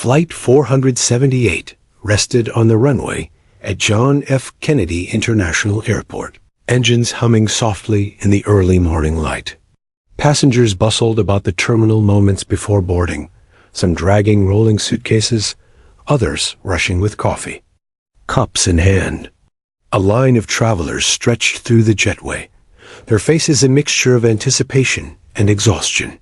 Flight 478 rested on the runway at John F. Kennedy International Airport, engines humming softly in the early morning light. Passengers bustled about the terminal moments before boarding, some dragging rolling suitcases, others rushing with coffee, cups in hand. A line of travelers stretched through the jetway, their faces a mixture of anticipation and exhaustion.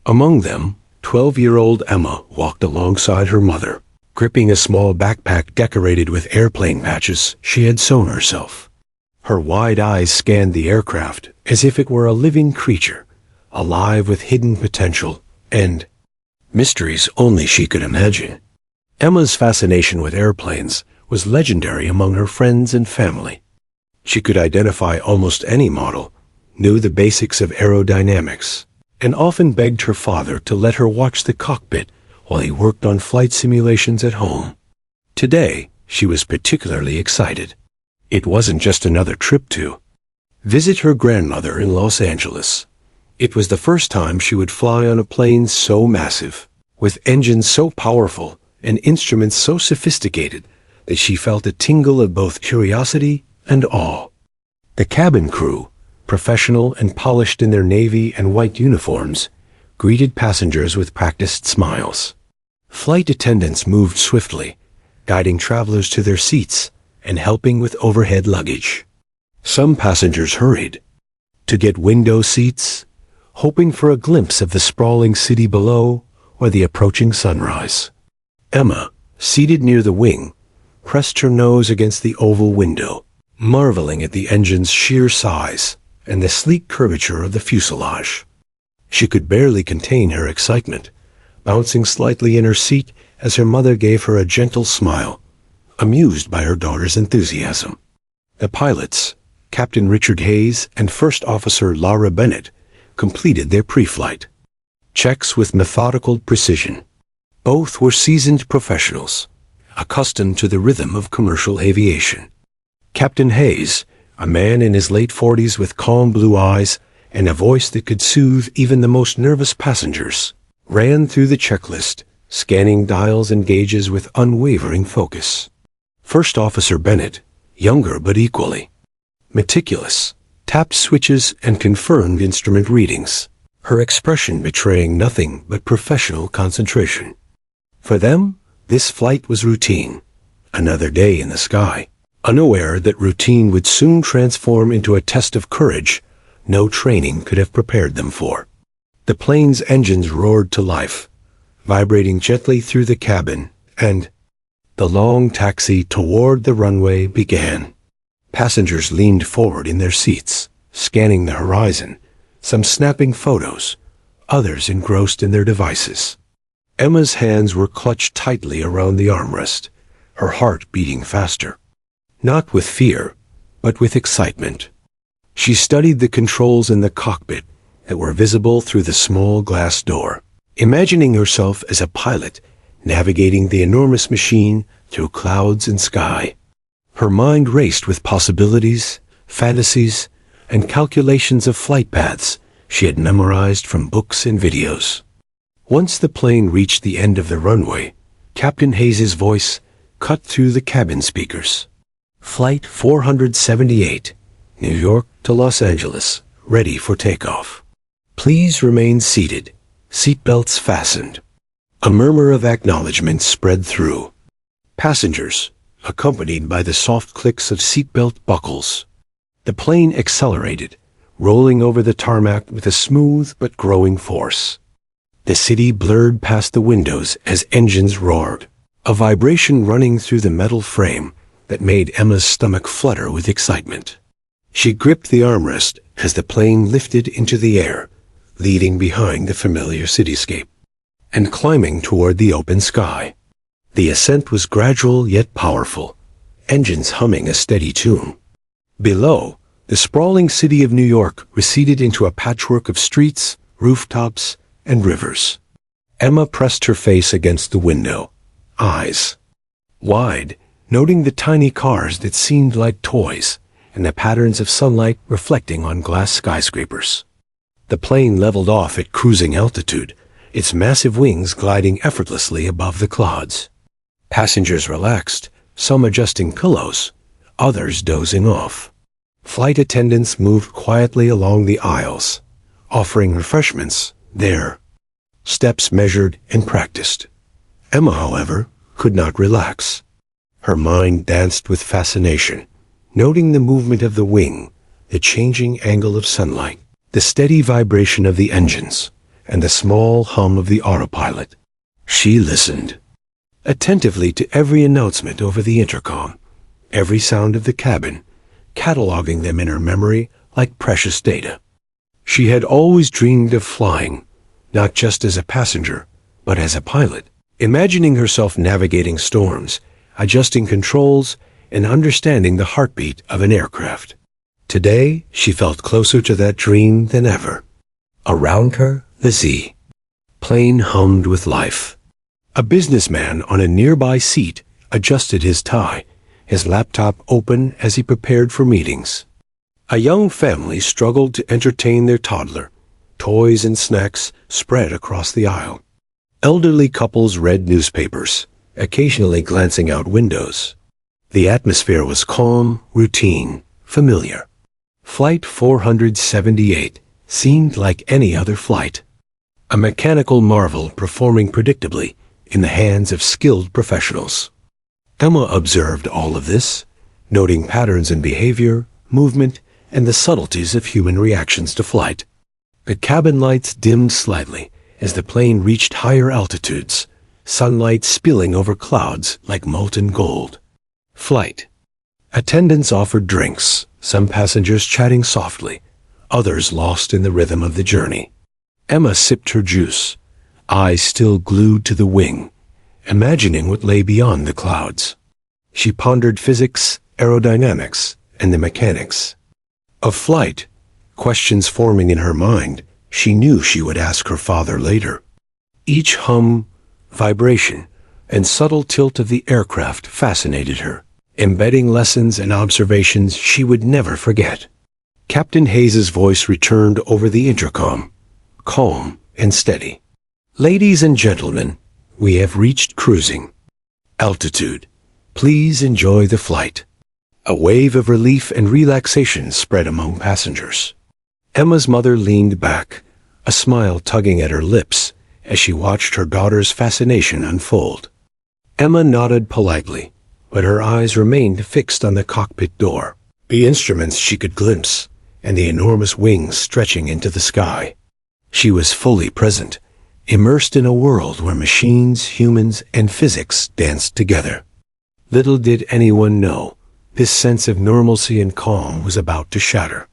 Among them, 12-year-old Emma walked alongside her mother, gripping a small backpack decorated with airplane patches she had sewn herself. Her wide eyes scanned the aircraft as if it were a living creature, alive with hidden potential and mysteries only she could imagine. Emma's fascination with airplanes was legendary among her friends and family. She could identify almost any model, knew the basics of aerodynamics, and often begged her father to let her watch the cockpit while he worked on flight simulations at home. Today, she was particularly excited. It wasn't just another trip to visit her grandmother in Los Angeles. It was the first time she would fly on a plane so massive, with engines so powerful and instruments so sophisticated that she felt a tingle of both curiosity and awe. The cabin crew, professional and polished in their navy and white uniforms, greeted passengers with practiced smiles. Flight attendants moved swiftly, guiding travelers to their seats and helping with overhead luggage. Some passengers hurried to get window seats, hoping for a glimpse of the sprawling city below or the approaching sunrise. Emma, seated near the wing, pressed her nose against the oval window, marveling at the engine's sheer size and the sleek curvature of the fuselage. She could barely contain her excitement, bouncing slightly in her seat as her mother gave her a gentle smile, amused by her daughter's enthusiasm. The pilots, Captain Richard Hayes and First Officer Laura Bennett, completed their pre-flight checks with methodical precision. Both were seasoned professionals, accustomed to the rhythm of commercial aviation. Captain Hayes, a man in his late 40s with calm blue eyes and a voice that could soothe even the most nervous passengers, ran through the checklist, scanning dials and gauges with unwavering focus. First Officer Bennett, younger but equally meticulous, tapped switches and confirmed instrument readings, her expression betraying nothing but professional concentration. For them, this flight was routine, another day in the sky. Unaware that routine would soon transform into a test of courage no training could have prepared them for. The plane's engines roared to life, vibrating gently through the cabin, and the long taxi toward the runway began. Passengers leaned forward in their seats, scanning the horizon, some snapping photos, others engrossed in their devices. Emma's hands were clutched tightly around the armrest, her heart beating faster. Not with fear, but with excitement. She studied the controls in the cockpit that were visible through the small glass door, imagining herself as a pilot navigating the enormous machine through clouds and sky. Her mind raced with possibilities, fantasies, and calculations of flight paths she had memorized from books and videos. Once the plane reached the end of the runway, Captain Hayes's voice cut through the cabin speakers. Flight 478, New York to Los Angeles, ready for takeoff. Please remain seated, seatbelts fastened. A murmur of acknowledgement spread through. Passengers, accompanied by the soft clicks of seatbelt buckles. The plane accelerated, rolling over the tarmac with a smooth but growing force. The city blurred past the windows as engines roared, a vibration running through the metal frame that made Emma's stomach flutter with excitement. She gripped the armrest as the plane lifted into the air, leading behind the familiar cityscape, and climbing toward the open sky. The ascent was gradual yet powerful, engines humming a steady tune. Below, the sprawling city of New York receded into a patchwork of streets, rooftops, and rivers. Emma pressed her face against the window, eyes wide, noting the tiny cars that seemed like toys and the patterns of sunlight reflecting on glass skyscrapers. The plane leveled off at cruising altitude, its massive wings gliding effortlessly above the clouds. Passengers relaxed, some adjusting pillows, others dozing off. Flight attendants moved quietly along the aisles, offering refreshments there. Steps measured and practiced. Emma, however, could not relax. Her mind danced with fascination, noting the movement of the wing, the changing angle of sunlight, the steady vibration of the engines, and the small hum of the autopilot. She listened attentively to every announcement over the intercom, every sound of the cabin, cataloging them in her memory like precious data. She had always dreamed of flying, not just as a passenger, but as a pilot, imagining herself navigating storms, adjusting controls, and understanding the heartbeat of an aircraft. Today, she felt closer to that dream than ever. Around her, the Z plane hummed with life. A businessman on a nearby seat adjusted his tie, his laptop open as he prepared for meetings. A young family struggled to entertain their toddler, toys and snacks spread across the aisle. Elderly couples read newspapers, occasionally glancing out windows. The atmosphere was calm, routine, familiar. Flight 478 seemed like any other flight. A mechanical marvel performing predictably in the hands of skilled professionals. Emma observed all of this, noting patterns in behavior, movement, and the subtleties of human reactions to flight. The cabin lights dimmed slightly as the plane reached higher altitudes, sunlight spilling over clouds like molten gold. Flight. Attendants offered drinks, some passengers chatting softly, others lost in the rhythm of the journey. Emma sipped her juice, eyes still glued to the wing, imagining what lay beyond the clouds. She pondered physics, aerodynamics, and the mechanics of flight, questions forming in her mind she knew she would ask her father later. Each hum, vibration, and subtle tilt of the aircraft fascinated her, embedding lessons and observations she would never forget. Captain Hayes's voice returned over the intercom, calm and steady. "Ladies and gentlemen, we have reached cruising altitude. Please enjoy the flight." A wave of relief and relaxation spread among passengers. Emma's mother leaned back, a smile tugging at her lips as she watched her daughter's fascination unfold. Emma nodded politely, but her eyes remained fixed on the cockpit door, the instruments she could glimpse, and the enormous wings stretching into the sky. She was fully present, immersed in a world where machines, humans, and physics danced together. Little did anyone know, this sense of normalcy and calm was about to shatter.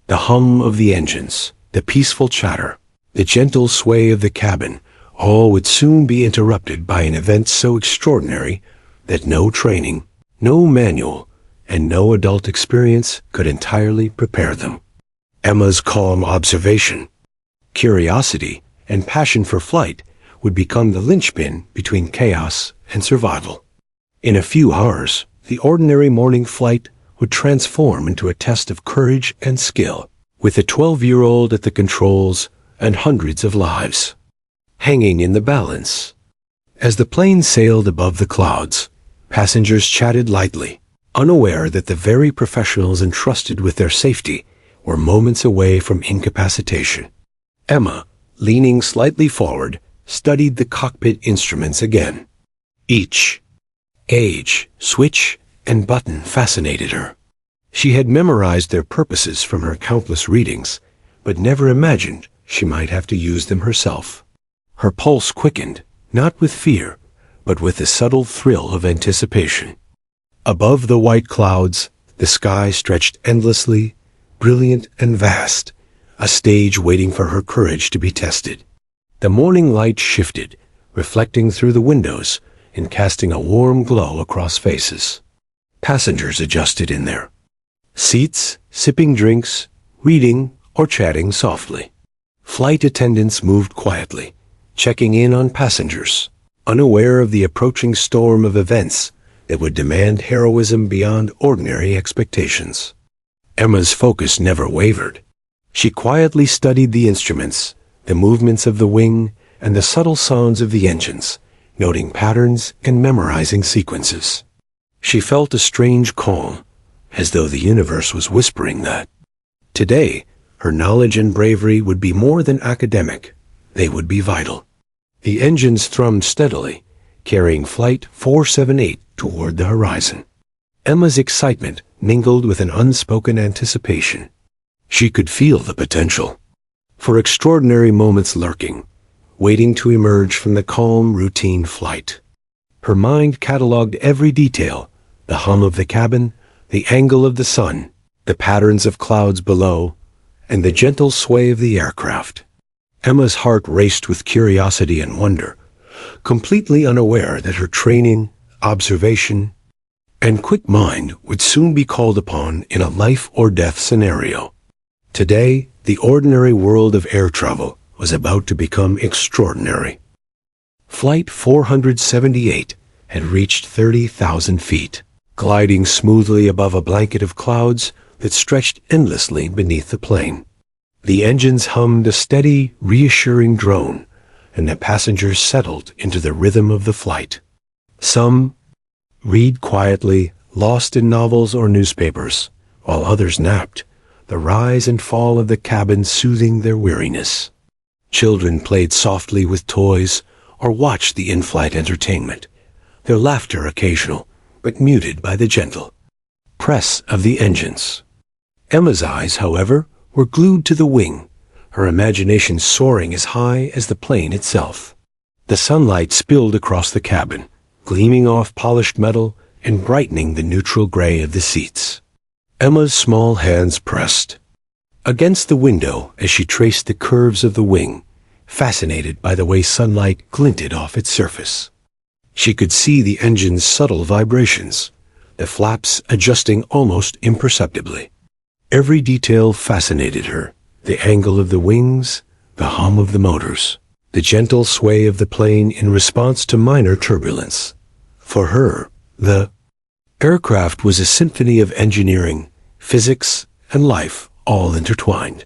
The hum of the engines, the peaceful chatter, the gentle sway of the cabin, all would soon be interrupted by an event so extraordinary that no training, no manual, and no adult experience could entirely prepare them. Emma's calm observation, curiosity, and passion for flight would become the linchpin between chaos and survival. In a few hours, the ordinary morning flight would transform into a test of courage and skill, with a 12-year-old at the controls and hundreds of lives hanging in the balance. As the plane sailed above the clouds, passengers chatted lightly, unaware that the very professionals entrusted with their safety were moments away from incapacitation. Emma, leaning slightly forward, studied the cockpit instruments again. Each gauge, switch, and button fascinated her. She had memorized their purposes from her countless readings, but never imagined she might have to use them herself. Her pulse quickened, not with fear, but with the subtle thrill of anticipation. Above the white clouds, the sky stretched endlessly, brilliant and vast, a stage waiting for her courage to be tested. The morning light shifted, reflecting through the windows and casting a warm glow across faces. Passengers adjusted in their seats, sipping drinks, reading, or chatting softly. Flight attendants moved quietly, checking in on passengers, unaware of the approaching storm of events that would demand heroism beyond ordinary expectations. Emma's focus never wavered. She quietly studied the instruments, the movements of the wing, and the subtle sounds of the engines, noting patterns and memorizing sequences. She felt a strange calm, as though the universe was whispering that today her knowledge and bravery would be more than academic, they would be vital. The engines thrummed steadily, carrying Flight 478 toward the horizon. Emma's excitement mingled with an unspoken anticipation. She could feel the potential for extraordinary moments lurking, waiting to emerge from the calm, routine flight. Her mind catalogued every detail: the hum of the cabin, the angle of the sun, the patterns of clouds below, and the gentle sway of the aircraft. Emma's heart raced with curiosity and wonder, completely unaware that her training, observation, and quick mind would soon be called upon in a life-or-death scenario. Today, the ordinary world of air travel was about to become extraordinary. Flight 478 had reached 30,000 feet, gliding smoothly above a blanket of clouds that stretched endlessly beneath the plane. The engines hummed a steady, reassuring drone, and the passengers settled into the rhythm of the flight. Some read quietly, lost in novels or newspapers, while others napped, the rise and fall of the cabin soothing their weariness. Children played softly with toys or watched the in-flight entertainment, their laughter occasional, but muted by the gentle press of the engines. Emma's eyes, however, were glued to the wing, her imagination soaring as high as the plane itself. The sunlight spilled across the cabin, gleaming off polished metal and brightening the neutral gray of the seats. Emma's small hands pressed against the window as she traced the curves of the wing, fascinated by the way sunlight glinted off its surface. She could see the engine's subtle vibrations, the flaps adjusting almost imperceptibly. Every detail fascinated her: the angle of the wings, the hum of the motors, the gentle sway of the plane in response to minor turbulence. For her, the aircraft was a symphony of engineering, physics, and life all intertwined.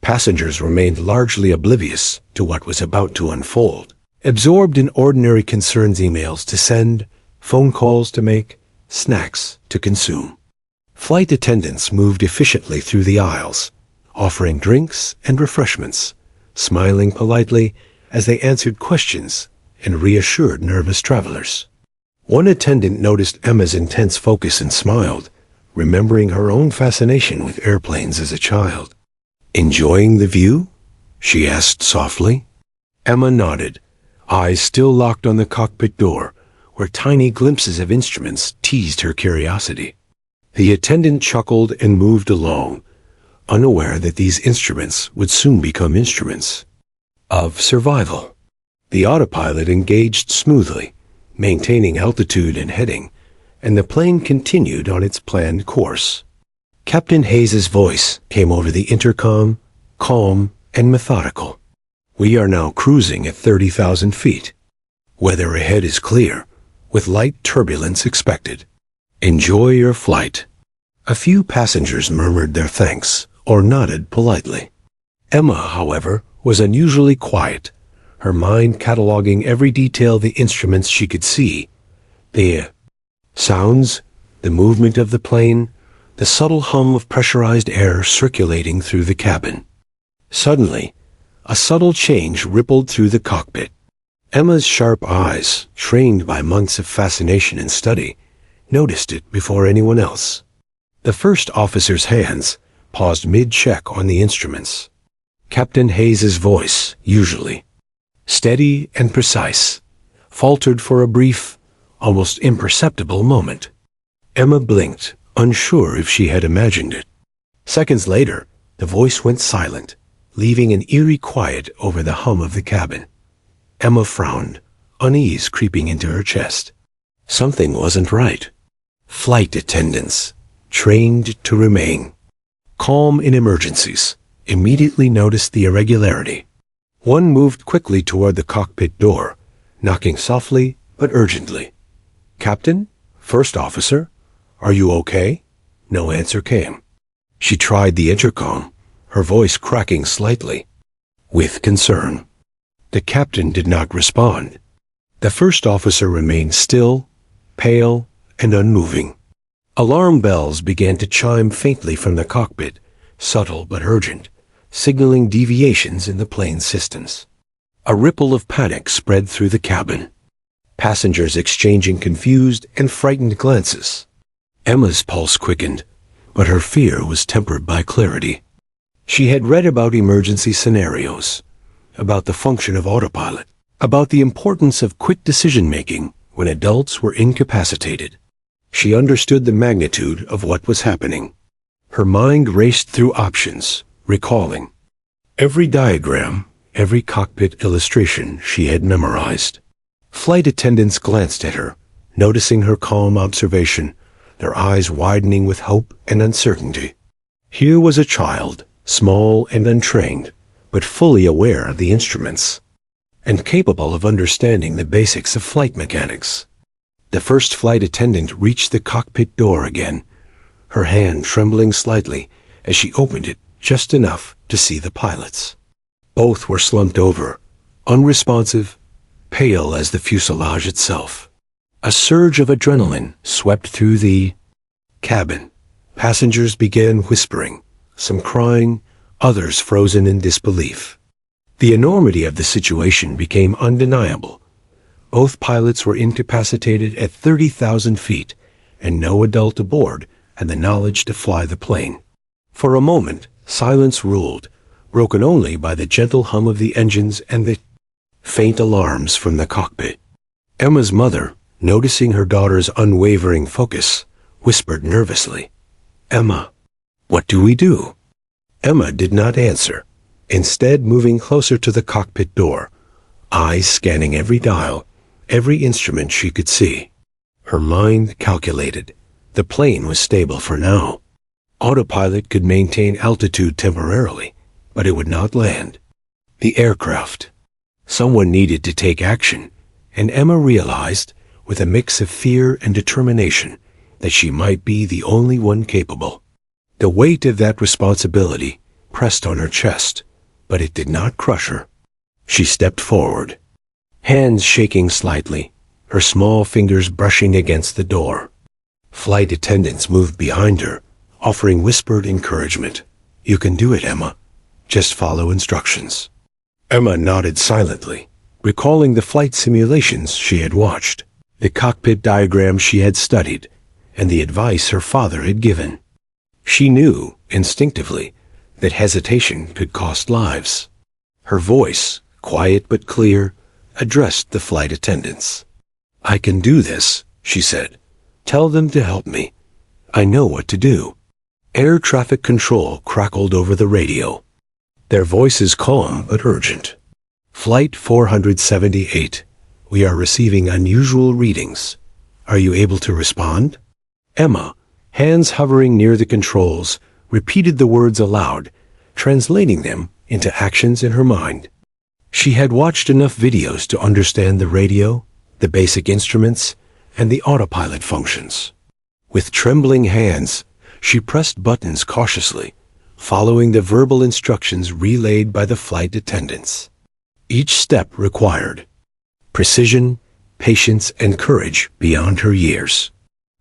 Passengers remained largely oblivious to what was about to unfold, absorbed in ordinary concerns, emails to send, phone calls to make, snacks to consume. Flight attendants moved efficiently through the aisles, offering drinks and refreshments, smiling politely as they answered questions and reassured nervous travelers. One attendant noticed Emma's intense focus and smiled, remembering her own fascination with airplanes as a child. "Enjoying the view?" she asked softly. Emma nodded, eyes still locked on the cockpit door, where tiny glimpses of instruments teased her curiosity. The attendant chuckled and moved along, unaware that these instruments would soon become instruments of survival. The autopilot engaged smoothly, maintaining altitude and heading, and the plane continued on its planned course. Captain Hayes's voice came over the intercom, calm and methodical. "We are now cruising at 30,000 feet. Weather ahead is clear, with light turbulence expected. Enjoy your flight." A few passengers murmured their thanks or nodded politely. Emma, however, was unusually quiet, her mind cataloging every detail: the instruments she could see, the sounds, the movement of the plane, the subtle hum of pressurized air circulating through the cabin. Suddenly, a subtle change rippled through the cockpit. Emma's sharp eyes, trained by months of fascination and study, noticed it before anyone else. The first officer's hands paused mid-check on the instruments. Captain Hayes's voice, usually steady and precise, faltered for a brief, almost imperceptible moment. Emma blinked, unsure if she had imagined it. Seconds later, the voice went silent, leaving an eerie quiet over the hum of the cabin. Emma frowned, unease creeping into her chest. Something wasn't right. Flight attendants, trained to remain calm in emergencies, immediately noticed the irregularity. One moved quickly toward the cockpit door, knocking softly but urgently. "Captain? First officer? Are you okay?" No answer came. She tried the intercom, her voice cracking slightly with concern. The captain did not respond. The first officer remained still, pale, and unmoving. Alarm bells began to chime faintly from the cockpit, subtle but urgent, signaling deviations in the plane's systems. A ripple of panic spread through the cabin, passengers exchanging confused and frightened glances. Emma's pulse quickened, but her fear was tempered by clarity. She had read about emergency scenarios, about the function of autopilot, about the importance of quick decision-making when adults were incapacitated. She understood the magnitude of what was happening. Her mind raced through options, recalling every diagram, every cockpit illustration she had memorized. Flight attendants glanced at her, noticing her calm observation, their eyes widening with hope and uncertainty. Here was a child, small and untrained, but fully aware of the instruments, and capable of understanding the basics of flight mechanics. The first flight attendant reached the cockpit door again, her hand trembling slightly as she opened it just enough to see the pilots. Both were slumped over, unresponsive, pale as the fuselage itself. A surge of adrenaline swept through the cabin. Passengers began whispering, some crying, others frozen in disbelief. The enormity of the situation became undeniable. Both pilots were incapacitated at 30,000 feet, and no adult aboard had the knowledge to fly the plane. For a moment, silence ruled, broken only by the gentle hum of the engines and the faint alarms from the cockpit. Emma's mother, noticing her daughter's unwavering focus, whispered nervously, "Emma, what do we do?" Emma did not answer, instead moving closer to the cockpit door, eyes scanning every dial, every instrument she could see. Her mind calculated. The plane was stable for now. Autopilot could maintain altitude temporarily, but it would not land. The aircraft. Someone needed to take action, and Emma realized, with a mix of fear and determination, that she might be the only one capable. The weight of that responsibility pressed on her chest, but it did not crush her. She stepped forward, hands shaking slightly, her small fingers brushing against the door. Flight attendants moved behind her, offering whispered encouragement. "You can do it, Emma. Just follow instructions." Emma nodded silently, recalling the flight simulations she had watched, the cockpit diagrams she had studied, and the advice her father had given. She knew, instinctively, that hesitation could cost lives. Her voice, quiet but clear, addressed the flight attendants. "I can do this," she said. "Tell them to help me. I know what to do." Air traffic control crackled over the radio, their voices calm but urgent. "Flight 478. We are receiving unusual readings. Are you able to respond?" Emma, hands hovering near the controls, repeated the words aloud, translating them into actions in her mind. She had watched enough videos to understand the radio, the basic instruments, and the autopilot functions. With trembling hands, she pressed buttons cautiously, following the verbal instructions relayed by the flight attendants. Each step required precision, patience, and courage beyond her years.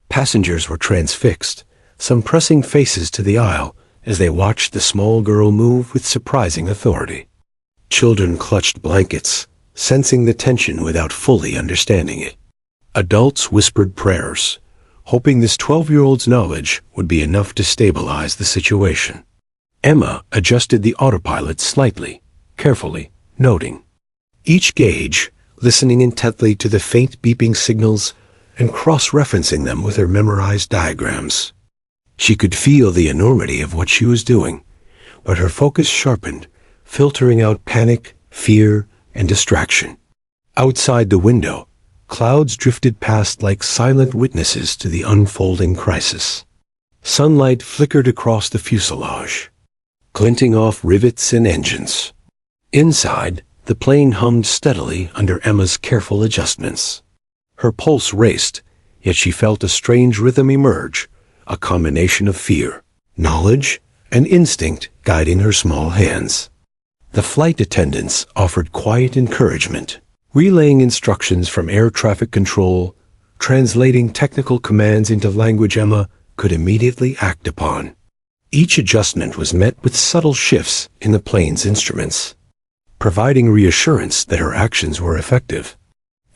Passengers were transfixed, some pressing faces to the aisle as they watched the small girl move with surprising authority. Children clutched blankets, sensing the tension without fully understanding it. Adults whispered prayers, hoping this 12-year-old's knowledge would be enough to stabilize the situation. Emma adjusted the autopilot slightly, carefully, noting each gauge, listening intently to the faint beeping signals and cross-referencing them with her memorized diagrams. She could feel the enormity of what she was doing, but her focus sharpened, filtering out panic, fear, and distraction. Outside the window, clouds drifted past like silent witnesses to the unfolding crisis. Sunlight flickered across the fuselage, glinting off rivets and engines. Inside, the plane hummed steadily under Emma's careful adjustments. Her pulse raced, yet she felt a strange rhythm emerge, a combination of fear, knowledge, and instinct guiding her small hands. The flight attendants offered quiet encouragement, relaying instructions from air traffic control, translating technical commands into language Emma could immediately act upon. Each adjustment was met with subtle shifts in the plane's instruments, providing reassurance that her actions were effective.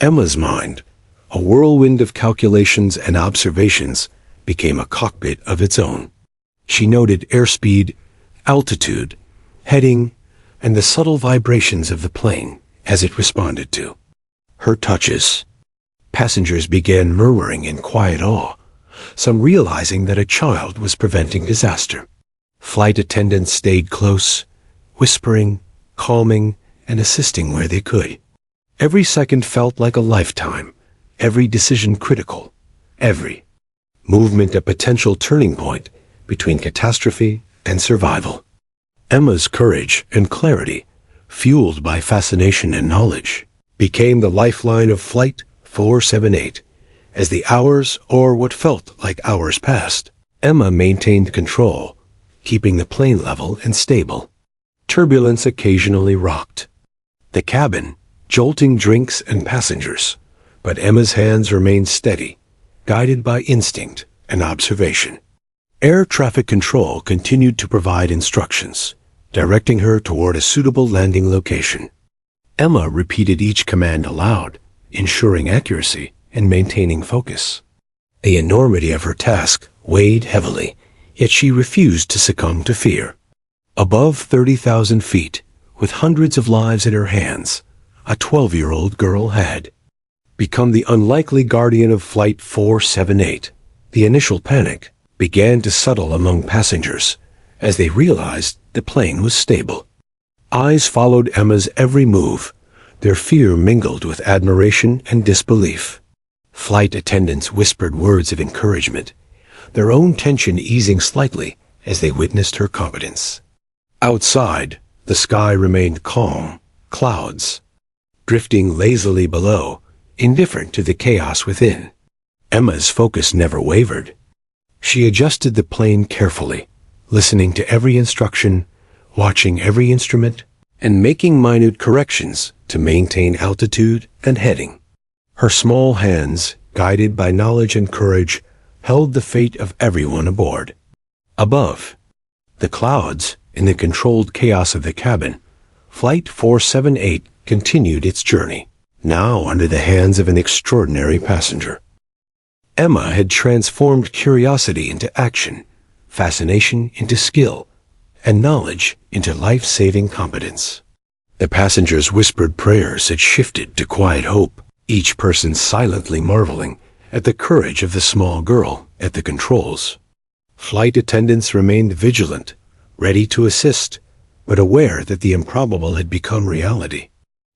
Emma's mind, a whirlwind of calculations and observations, became a cockpit of its own. She noted airspeed, altitude, heading, and the subtle vibrations of the plane as it responded to her touches. Passengers began murmuring in quiet awe, some realizing that a child was preventing disaster. Flight attendants stayed close, whispering, calming, and assisting where they could. Every second felt like a lifetime, every decision critical, every movement a potential turning point between catastrophe and survival. Emma's courage and clarity, fueled by fascination and knowledge, became the lifeline of Flight 478. As the hours, or what felt like hours, passed, Emma maintained control, keeping the plane level and stable. Turbulence occasionally rocked the cabin, jolting drinks and passengers, but Emma's hands remained steady, guided by instinct and observation. Air traffic control continued to provide instructions, directing her toward a suitable landing location. Emma repeated each command aloud, ensuring accuracy and maintaining focus. The enormity of her task weighed heavily, yet she refused to succumb to fear. Above 30,000 feet, with hundreds of lives in her hands, a 12-year-old girl had become the unlikely guardian of Flight 478. The initial panic began to settle among passengers as they realized the plane was stable. Eyes followed Emma's every move, their fear mingled with admiration and disbelief. Flight attendants whispered words of encouragement, their own tension easing slightly as they witnessed her competence. Outside, the sky remained calm, clouds drifting lazily below, indifferent to the chaos within. Emma's focus never wavered. She adjusted the plane carefully, listening to every instruction, watching every instrument, and making minute corrections to maintain altitude and heading. Her small hands, guided by knowledge and courage, held the fate of everyone aboard. Above the clouds, in the controlled chaos of the cabin, Flight 478 continued its journey, now under the hands of an extraordinary passenger. Emma had transformed curiosity into action, fascination into skill, and knowledge into life-saving competence. The passengers' whispered prayers had shifted to quiet hope, each person silently marveling at the courage of the small girl at the controls. Flight attendants remained vigilant, ready to assist, but aware that the improbable had become reality.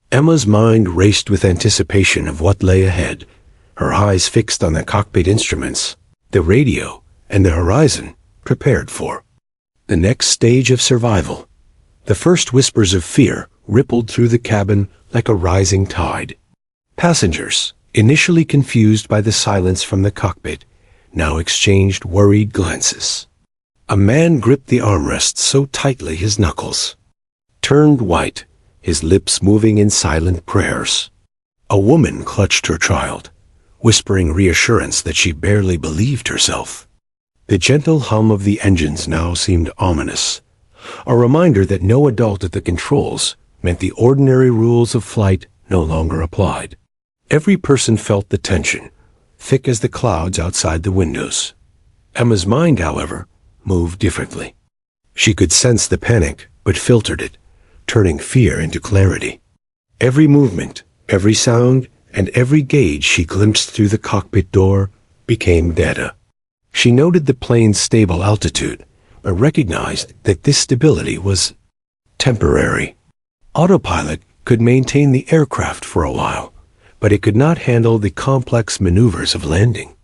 Emma's mind raced with anticipation of what lay ahead, her eyes fixed on the cockpit instruments, the radio, and the horizon, prepared for the next stage of survival. The first whispers of fear rippled through the cabin like a rising tide. Passengers, initially confused by the silence from the cockpit, now exchanged worried glances. A man gripped the armrest so tightly his knuckles turned white, his lips moving in silent prayers. A woman clutched her child, whispering reassurance that she barely believed herself. The gentle hum of the engines now seemed ominous, a reminder that no adult at the controls meant the ordinary rules of flight no longer applied. Every person felt the tension, thick as the clouds outside the windows. Emma's mind, however, moved differently. She could sense the panic, but filtered it, turning fear into clarity. Every movement, every sound, and every gauge she glimpsed through the cockpit door became data. She noted the plane's stable altitude, but recognized that this stability was temporary. Autopilot could maintain the aircraft for a while, but it could not handle the complex maneuvers of landing.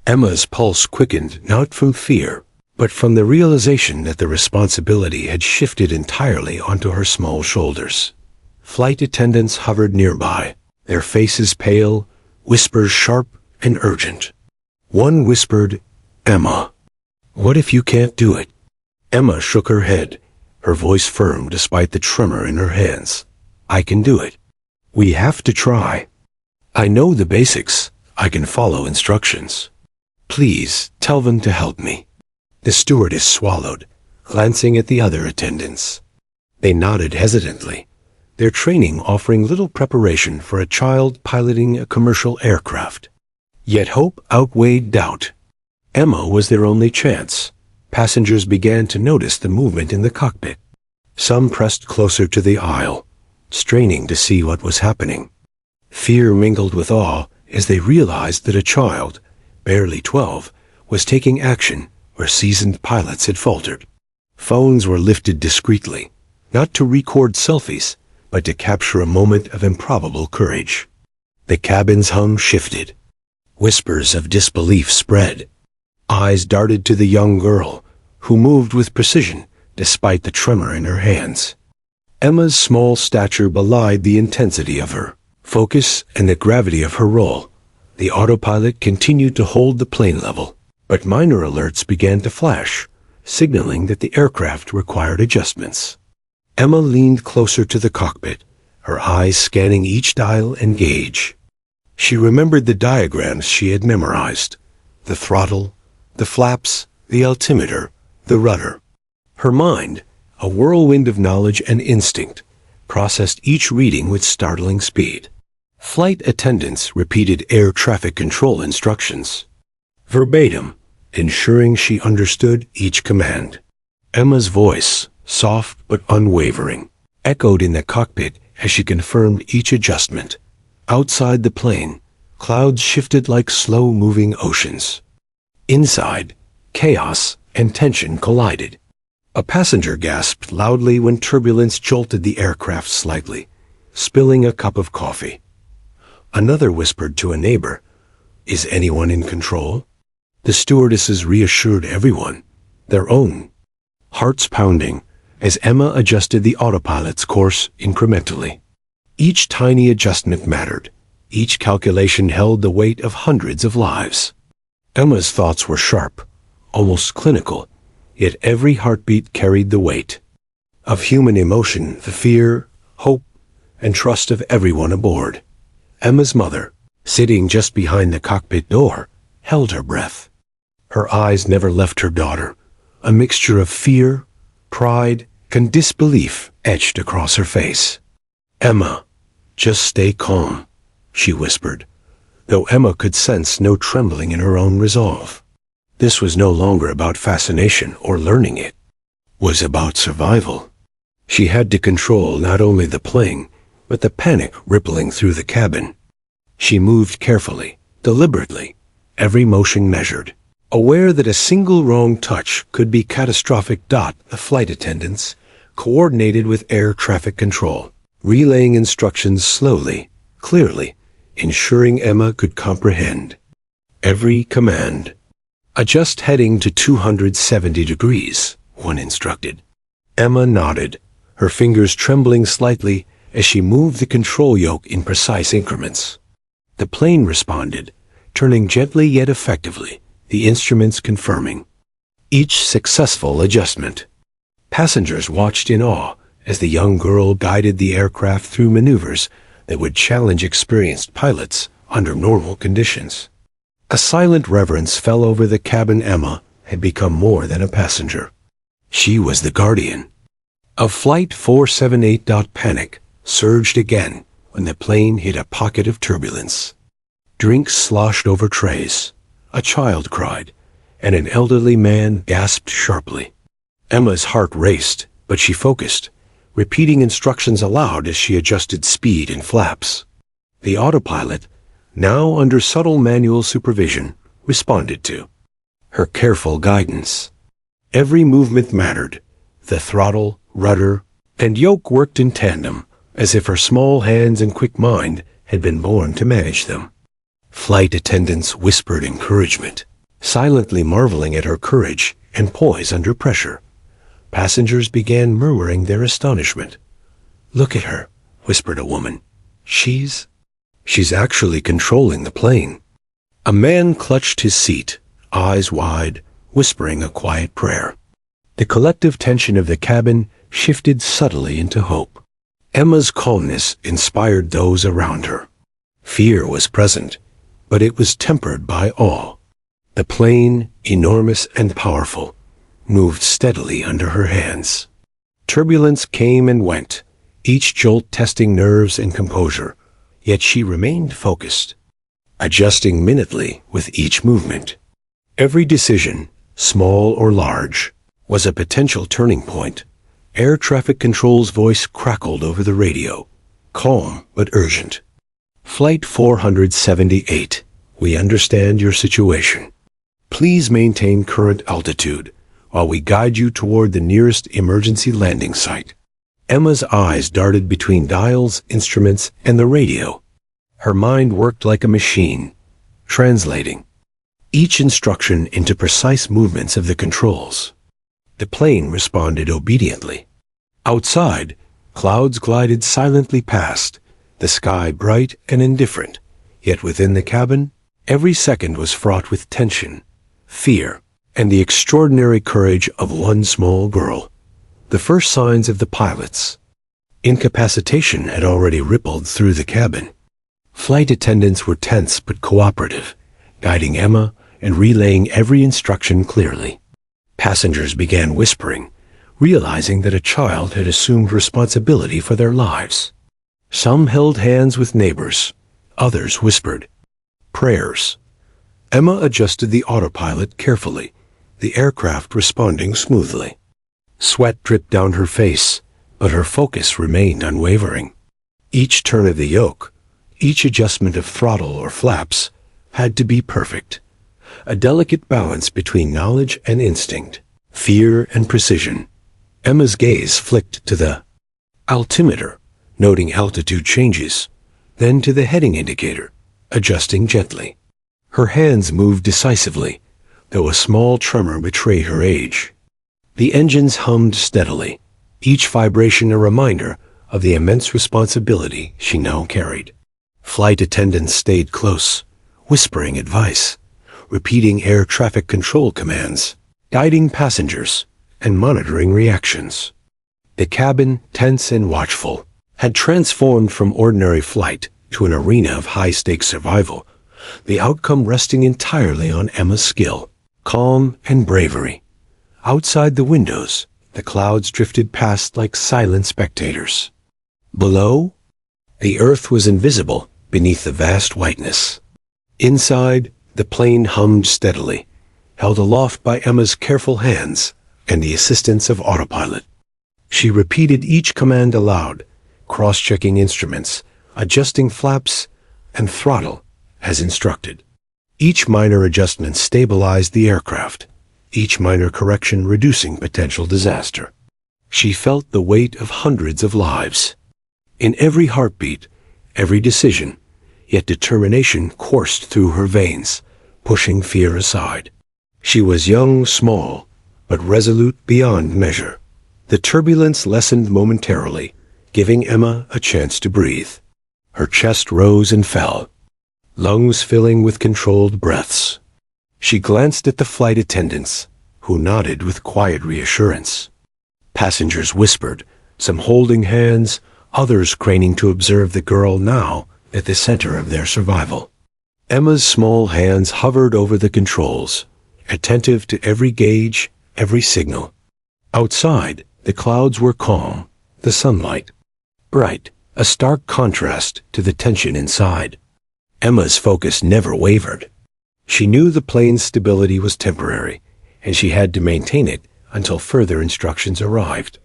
Emma's pulse quickened not from fear, but from the realization that the responsibility had shifted entirely onto her small shoulders. Flight attendants hovered nearby, their faces pale, whispers sharp and urgent. One whispered, "Emma, what if you can't do it?" Emma shook her head, her voice firm despite the tremor in her hands. "I can do it. We have to try. I know the basics. I can follow instructions. Please tell them to help me." The stewardess swallowed, glancing at the other attendants. They nodded hesitantly, their training offering little preparation for a child piloting a commercial aircraft. Yet hope outweighed doubt. Emma was their only chance. Passengers began to notice the movement in the cockpit. Some pressed closer to the aisle, straining to see what was happening. Fear mingled with awe as they realized that a child, barely 12, was taking action where seasoned pilots had faltered. Phones were lifted discreetly, not to record selfies, but to capture a moment of improbable courage. The cabin's hum shifted. Whispers of disbelief spread. Eyes darted to the young girl, who moved with precision despite the tremor in her hands. Emma's small stature belied the intensity of her focus and the gravity of her role. The autopilot continued to hold the plane level, but minor alerts began to flash, signaling that the aircraft required adjustments. Emma leaned closer to the cockpit, her eyes scanning each dial and gauge. She remembered the diagrams she had memorized: the throttle, the flaps, the altimeter, the rudder. Her mind, a whirlwind of knowledge and instinct, processed each reading with startling speed. Flight attendants repeated air traffic control instructions, verbatim, ensuring she understood each command. Emma's voice, soft but unwavering, echoed in the cockpit as she confirmed each adjustment. Outside the plane, clouds shifted like slow-moving oceans. Inside, chaos and tension collided. A passenger gasped loudly when turbulence jolted the aircraft slightly, spilling a cup of coffee. Another whispered to a neighbor, "Is anyone in control?" The stewardesses reassured everyone, their own, hearts pounding, as Emma adjusted the autopilot's course incrementally. Each tiny adjustment mattered. Each calculation held the weight of hundreds of lives. Emma's thoughts were sharp, almost clinical, yet every heartbeat carried the weight of human emotion, the fear, hope, and trust of everyone aboard. Emma's mother, sitting just behind the cockpit door, held her breath. Her eyes never left her daughter. A mixture of fear, pride, and disbelief etched across her face. "Emma, just stay calm," she whispered, though Emma could sense no trembling in her own resolve. This was no longer about fascination or learning, it was about survival. She had to control not only the plane, but the panic rippling through the cabin. She moved carefully, deliberately, every motion measured, aware that a single wrong touch could be catastrophic. The flight attendants coordinated with air traffic control, relaying instructions slowly, clearly, ensuring Emma could comprehend every command. "Adjust heading to 270 degrees, one instructed. Emma nodded, her fingers trembling slightly as she moved the control yoke in precise increments. The plane responded, turning gently yet effectively, the instruments confirming each successful adjustment. Passengers watched in awe as the young girl guided the aircraft through maneuvers that would challenge experienced pilots under normal conditions. A silent reverence fell over the cabin. Emma had become more than a passenger. She was the guardian of Flight 478. Panic surged again when the plane hit a pocket of turbulence. Drinks sloshed over trays. A child cried, and an elderly man gasped sharply. Emma's heart raced, but she focused, repeating instructions aloud as she adjusted speed and flaps. The autopilot, now under subtle manual supervision, responded to her careful guidance. Every movement mattered. The throttle, rudder, and yoke worked in tandem, as if her small hands and quick mind had been born to manage them. Flight attendants whispered encouragement, silently marveling at her courage and poise under pressure. Passengers began murmuring their astonishment. "Look at her," whispered a woman. She's actually controlling the plane." A man clutched his seat, eyes wide, whispering a quiet prayer. The collective tension of the cabin shifted subtly into hope. Emma's calmness inspired those around her. Fear was present, but it was tempered by awe. The plane, enormous and powerful, moved steadily under her hands. Turbulence came and went, each jolt testing nerves and composure, yet she remained focused, adjusting minutely with each movement. Every decision, small or large, was a potential turning point. Air traffic control's voice crackled over the radio, calm but urgent. Flight 478, we understand your situation. Please maintain current altitude while we guide you toward the nearest emergency landing site. Emma's eyes darted between dials, instruments, and the radio. Her mind worked like a machine, translating each instruction into precise movements of the controls. The plane responded obediently. Outside, clouds glided silently past, the sky bright and indifferent, yet within the cabin, every second was fraught with tension, fear, and the extraordinary courage of one small girl. The first signs of the pilot's incapacitation had already rippled through the cabin. Flight attendants were tense but cooperative, guiding Emma and relaying every instruction clearly. Passengers began whispering, realizing that a child had assumed responsibility for their lives. Some held hands with neighbors, others whispered prayers. Emma adjusted the autopilot carefully, the aircraft responding smoothly. Sweat dripped down her face, but her focus remained unwavering. Each turn of the yoke, each adjustment of throttle or flaps, had to be perfect. A delicate balance between knowledge and instinct, fear and precision. Emma's gaze flicked to the altimeter, noting altitude changes, then to the heading indicator, adjusting gently. Her hands moved decisively, though a small tremor betrayed her age. The engines hummed steadily, each vibration a reminder of the immense responsibility she now carried. Flight attendants stayed close, whispering advice, repeating air traffic control commands, guiding passengers, and monitoring reactions. The cabin, tense and watchful, had transformed from ordinary flight to an arena of high-stakes survival, the outcome resting entirely on Emma's skill, calm, and bravery. Outside the windows, the clouds drifted past like silent spectators. Below, the earth was invisible beneath the vast whiteness. Inside, the plane hummed steadily, held aloft by Emma's careful hands and the assistance of autopilot. She repeated each command aloud, cross-checking instruments, adjusting flaps and throttle as instructed. Each minor adjustment stabilized the aircraft, each minor correction reducing potential disaster. She felt the weight of hundreds of lives. In every heartbeat, every decision, yet determination coursed through her veins, pushing fear aside. She was young, small, but resolute beyond measure. The turbulence lessened momentarily, giving Emma a chance to breathe. Her chest rose and fell, lungs filling with controlled breaths. She glanced at the flight attendants, who nodded with quiet reassurance. Passengers whispered, some holding hands, others craning to observe the girl now at the center of their survival. Emma's small hands hovered over the controls, attentive to every gauge, every signal. Outside, the clouds were calm, the sunlight bright, a stark contrast to the tension inside. Emma's focus never wavered. She knew the plane's stability was temporary, and she had to maintain it until further instructions arrived.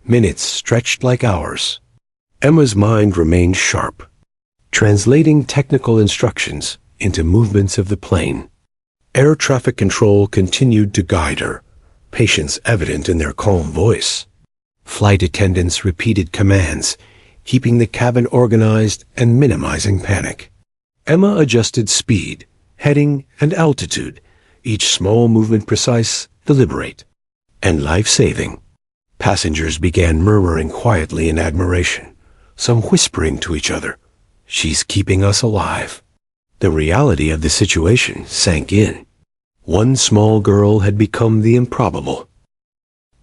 Minutes stretched like hours. Emma's mind remained sharp, translating technical instructions into movements of the plane. Air traffic control continued to guide her, patience evident in their calm voice. Flight attendants repeated commands, keeping the cabin organized and minimizing panic. Emma adjusted speed, heading, and altitude, each small movement precise, deliberate, and life-saving. Passengers began murmuring quietly in admiration, some whispering to each other, "She's keeping us alive." The reality of the situation sank in. One small girl had become the improbable.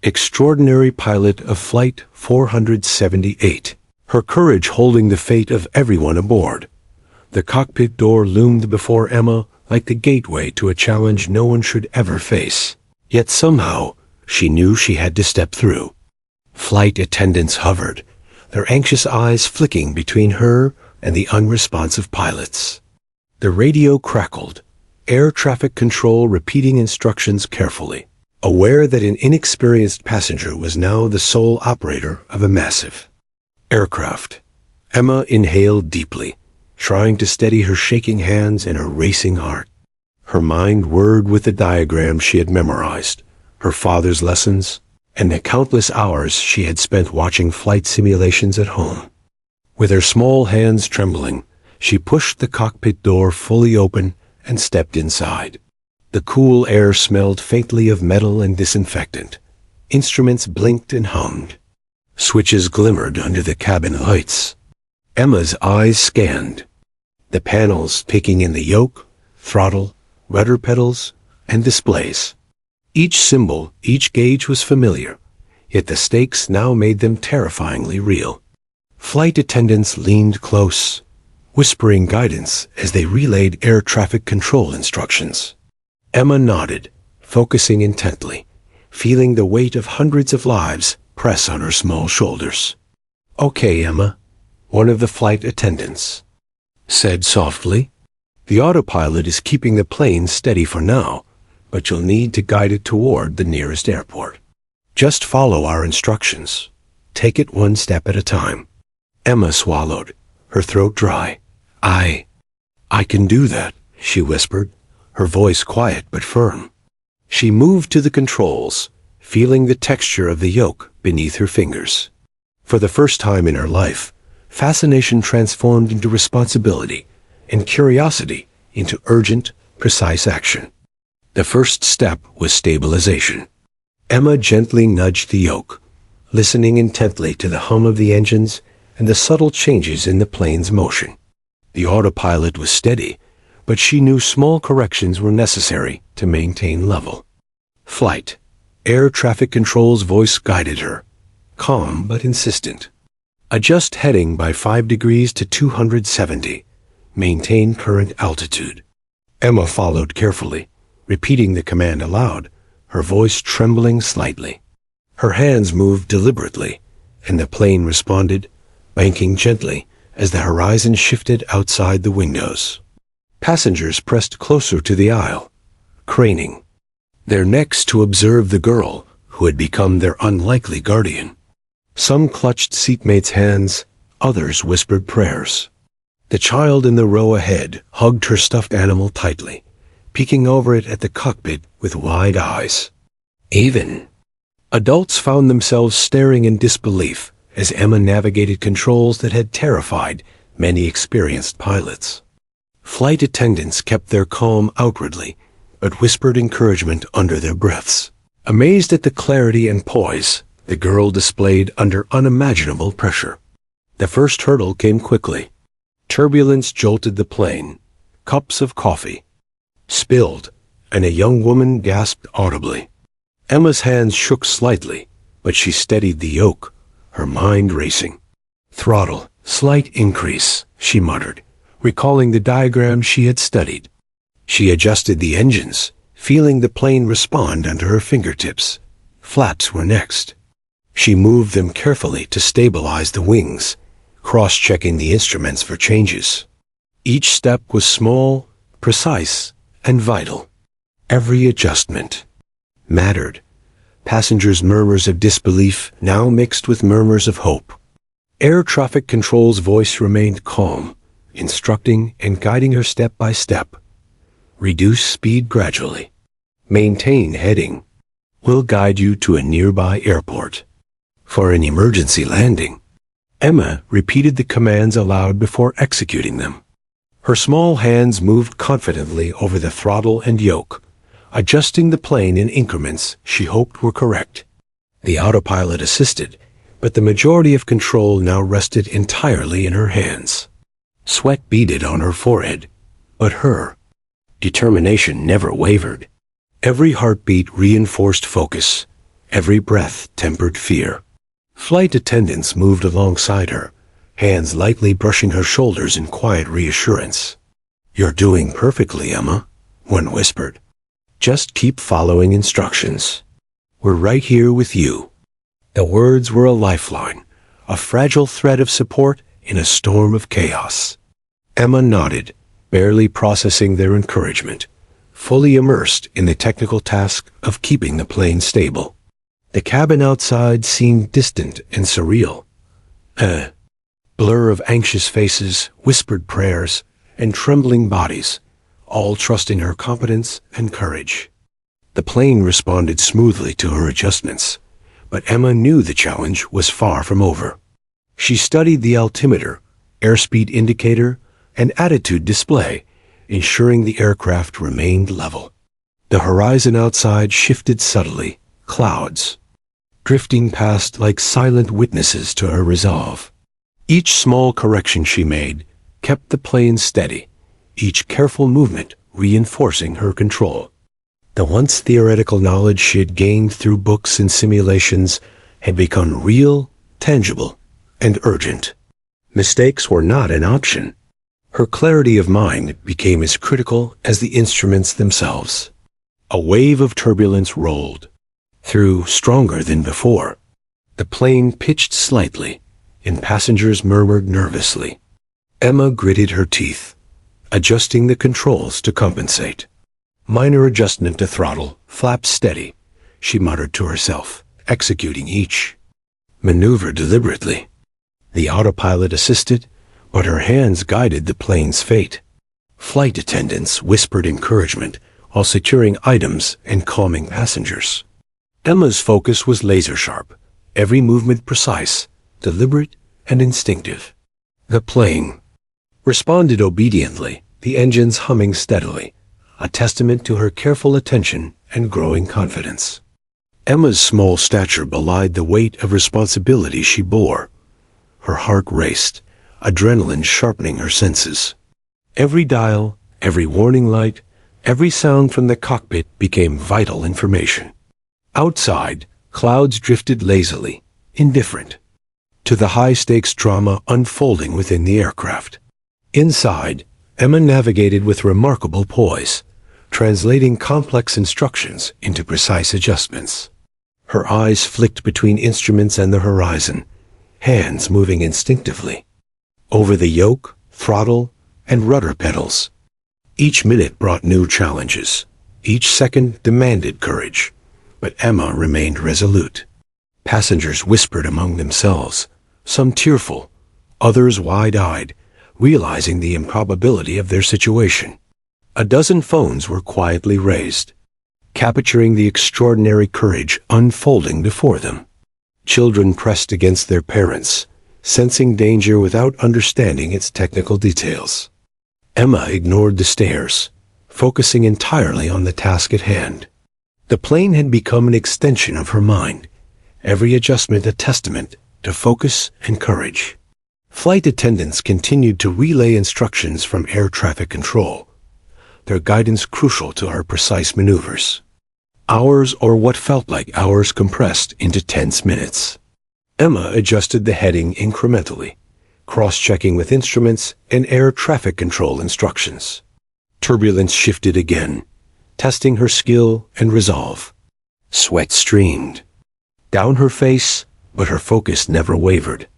extraordinary pilot of Flight 478, her courage holding the fate of everyone aboard. The cockpit door loomed before Emma like the gateway to a challenge no one should ever face. Yet somehow, she knew she had to step through. Flight attendants hovered, their anxious eyes flicking between her and the unresponsive pilots. The radio crackled, air traffic control repeating instructions carefully, aware that an inexperienced passenger was now the sole operator of a massive aircraft. Emma inhaled deeply, trying to steady her shaking hands and her racing heart. Her mind whirred with the diagrams she had memorized, her father's lessons, and the countless hours she had spent watching flight simulations at home. With her small hands trembling, she pushed the cockpit door fully open and stepped inside. The cool air smelled faintly of metal and disinfectant. Instruments blinked and hummed. Switches glimmered under the cabin lights. Emma's eyes scanned, the panels taking in the yoke, throttle, rudder pedals, and displays. Each symbol, each gauge was familiar, yet the stakes now made them terrifyingly real. Flight attendants leaned close, whispering guidance as they relayed air traffic control instructions. Emma nodded, focusing intently, feeling the weight of hundreds of lives press on her small shoulders. "Okay, Emma," one of the flight attendants said softly. "The autopilot is keeping the plane steady for now, but you'll need to guide it toward the nearest airport. Just follow our instructions. Take it one step at a time." Emma swallowed, her throat dry. I can do that," she whispered, her voice quiet but firm. She moved to the controls, feeling the texture of the yoke beneath her fingers. For the first time in her life, fascination transformed into responsibility, and curiosity into urgent, precise action. The first step was stabilization. Emma gently nudged the yoke, listening intently to the hum of the engines and the subtle changes in the plane's motion. The autopilot was steady, but she knew small corrections were necessary to maintain level. "Flight," air traffic control's voice guided her, calm but insistent. "Adjust heading by 5 degrees to 270. Maintain current altitude." Emma followed carefully, repeating the command aloud, her voice trembling slightly. Her hands moved deliberately, and the plane responded, banking gently as the horizon shifted outside the windows. Passengers pressed closer to the aisle, craning, their necks to observe the girl who had become their unlikely guardian. Some clutched seatmates' hands, others whispered prayers. The child in the row ahead hugged her stuffed animal tightly, peeking over it at the cockpit with wide eyes. Even adults found themselves staring in disbelief as Emma navigated controls that had terrified many experienced pilots. Flight attendants kept their calm outwardly, but whispered encouragement under their breaths, amazed at the clarity and poise the girl displayed under unimaginable pressure. The first hurdle came quickly. Turbulence jolted the plane. Cups of coffee spilled, and a young woman gasped audibly. Emma's hands shook slightly, but she steadied the yoke, her mind racing. "Throttle, slight increase," she muttered, recalling the diagram she had studied. She adjusted the engines, feeling the plane respond under her fingertips. Flaps were next. She moved them carefully to stabilize the wings, cross-checking the instruments for changes. Each step was small, precise, and vital. Every adjustment mattered. Passengers' murmurs of disbelief now mixed with murmurs of hope. Air traffic control's voice remained calm, instructing and guiding her step by step. "Reduce speed gradually. Maintain heading. We'll guide you to a nearby airport for an emergency landing." Emma repeated the commands aloud before executing them. Her small hands moved confidently over the throttle and yoke, adjusting the plane in increments she hoped were correct. The autopilot assisted, but the majority of control now rested entirely in her hands. Sweat beaded on her forehead, but her determination never wavered. Every heartbeat reinforced focus, every breath tempered fear. Flight attendants moved alongside her, hands lightly brushing her shoulders in quiet reassurance. "You're doing perfectly, Emma," one whispered. "Just keep following instructions. We're right here with you." The words were a lifeline, a fragile thread of support in a storm of chaos. Emma nodded, barely processing their encouragement, fully immersed in the technical task of keeping the plane stable. The cabin outside seemed distant and surreal. A blur of anxious faces, whispered prayers, and trembling bodies, all trusting her competence and courage. The plane responded smoothly to her adjustments, but Emma knew the challenge was far from over. She studied the altimeter, airspeed indicator, and attitude display, ensuring the aircraft remained level. The horizon outside shifted subtly, clouds drifting past like silent witnesses to her resolve. Each small correction she made kept the plane steady, each careful movement reinforcing her control. The once theoretical knowledge she had gained through books and simulations had become real, tangible, and urgent. Mistakes were not an option. Her clarity of mind became as critical as the instruments themselves. A wave of turbulence rolled through, stronger than before. The plane pitched slightly, and passengers murmured nervously. Emma gritted her teeth, adjusting the controls to compensate. Minor adjustment to throttle, flaps steady, she muttered to herself, executing each maneuver deliberately. The autopilot assisted, but her hands guided the plane's fate. Flight attendants whispered encouragement while securing items and calming passengers. Emma's focus was laser-sharp, every movement precise, deliberate, and instinctive. The plane responded obediently, the engines humming steadily, a testament to her careful attention and growing confidence. Emma's small stature belied the weight of responsibility she bore. Her heart raced, adrenaline sharpening her senses. Every dial, every warning light, every sound from the cockpit became vital information. Outside, clouds drifted lazily, indifferent to the high-stakes drama unfolding within the aircraft. Inside, Emma navigated with remarkable poise, translating complex instructions into precise adjustments. Her eyes flicked between instruments and the horizon, hands moving instinctively over the yoke, throttle, and rudder pedals. Each minute brought new challenges. Each second demanded courage, but Emma remained resolute. Passengers whispered among themselves, some tearful, others wide-eyed, realizing the improbability of their situation. A dozen phones were quietly raised, capturing the extraordinary courage unfolding before them. Children pressed against their parents, sensing danger without understanding its technical details. Emma ignored the stares, focusing entirely on the task at hand. The plane had become an extension of her mind, every adjustment a testament to focus and courage. Flight attendants continued to relay instructions from air traffic control, their guidance crucial to her precise maneuvers. Hours, or what felt like hours, compressed into tense minutes. Emma adjusted the heading incrementally, cross-checking with instruments and air traffic control instructions. Turbulence shifted again, testing her skill and resolve. Sweat streamed down her face, but her focus never wavered.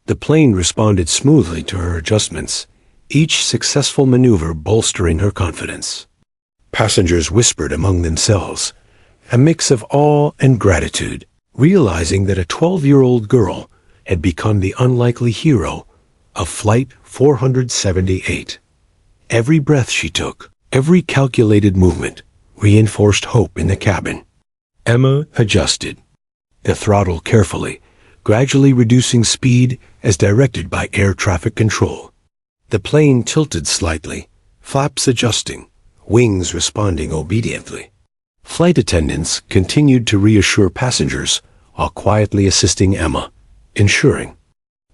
The plane responded smoothly to her adjustments, each successful maneuver bolstering her confidence. Passengers whispered among themselves, a mix of awe and gratitude, realizing that a 12-year-old girl had become the unlikely hero of Flight 478. Every breath she took, every calculated movement, reinforced hope in the cabin. Emma adjusted the throttle carefully, gradually reducing speed as directed by air traffic control. The plane tilted slightly, flaps adjusting, wings responding obediently. Flight attendants continued to reassure passengers while quietly assisting Emma, ensuring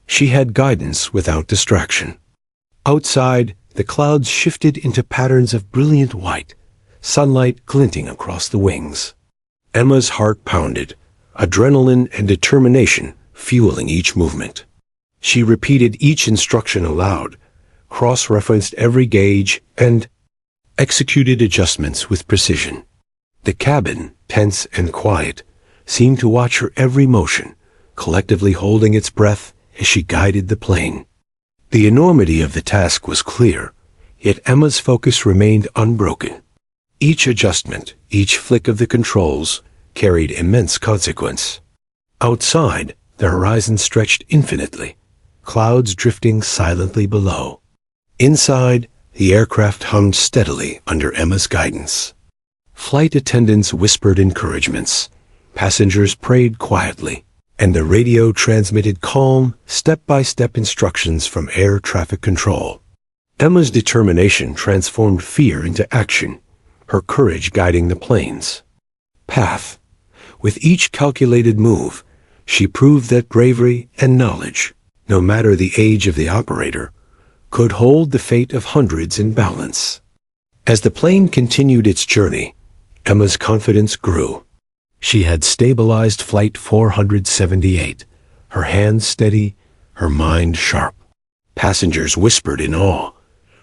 she had guidance without distraction. Outside, the clouds shifted into patterns of brilliant white, sunlight glinting across the wings. Emma's heart pounded, adrenaline and determination fueling each movement. She repeated each instruction aloud, cross-referenced every gauge, and executed adjustments with precision. The cabin, tense and quiet, seemed to watch her every motion, collectively holding its breath as she guided the plane. The enormity of the task was clear, yet Emma's focus remained unbroken. Each adjustment, each flick of the controls, carried immense consequence. Outside, the horizon stretched infinitely, clouds drifting silently below. Inside, the aircraft hummed steadily under Emma's guidance. Flight attendants whispered encouragements, passengers prayed quietly, and the radio transmitted calm, step-by-step instructions from air traffic control. Emma's determination transformed fear into action, her courage guiding the plane's path. With each calculated move, she proved that bravery and knowledge, no matter the age of the operator, could hold the fate of hundreds in balance. As the plane continued its journey, Emma's confidence grew. She had stabilized Flight 478, her hands steady, her mind sharp. Passengers whispered in awe,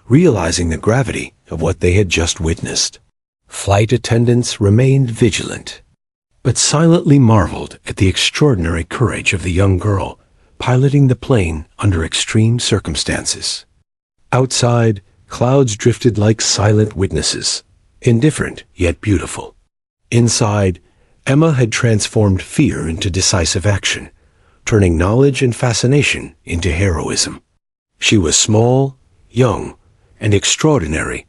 realizing the gravity of what they had just witnessed. Flight attendants remained vigilant, but silently marveled at the extraordinary courage of the young girl piloting the plane under extreme circumstances. Outside, clouds drifted like silent witnesses, indifferent yet beautiful. Inside, Emma had transformed fear into decisive action, turning knowledge and fascination into heroism. She was small, young, and extraordinary,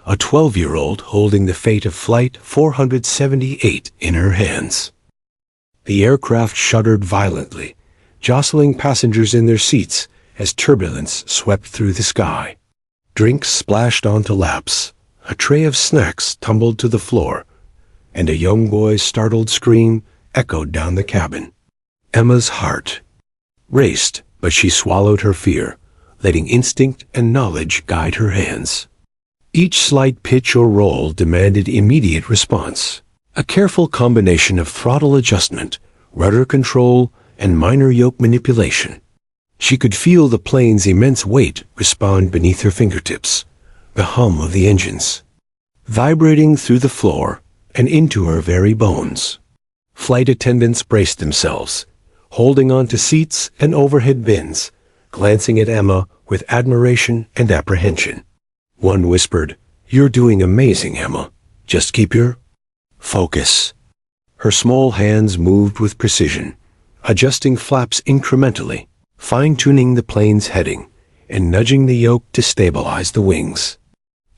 a 12-year-old holding the fate of Flight 478 in her hands. The aircraft shuddered violently, jostling passengers in their seats as turbulence swept through the sky. Drinks splashed onto laps, a tray of snacks tumbled to the floor, and a young boy's startled scream echoed down the cabin. Emma's heart raced, but she swallowed her fear, letting instinct and knowledge guide her hands. Each slight pitch or roll demanded immediate response, a careful combination of throttle adjustment, rudder control, and minor yoke manipulation. She could feel the plane's immense weight respond beneath her fingertips, the hum of the engines, vibrating through the floor and into her very bones. Flight attendants braced themselves, holding on to seats and overhead bins, glancing at Emma with admiration and apprehension. One whispered, "You're doing amazing, Emma. Just keep your focus." Her small hands moved with precision, adjusting flaps incrementally, fine-tuning the plane's heading, and nudging the yoke to stabilize the wings.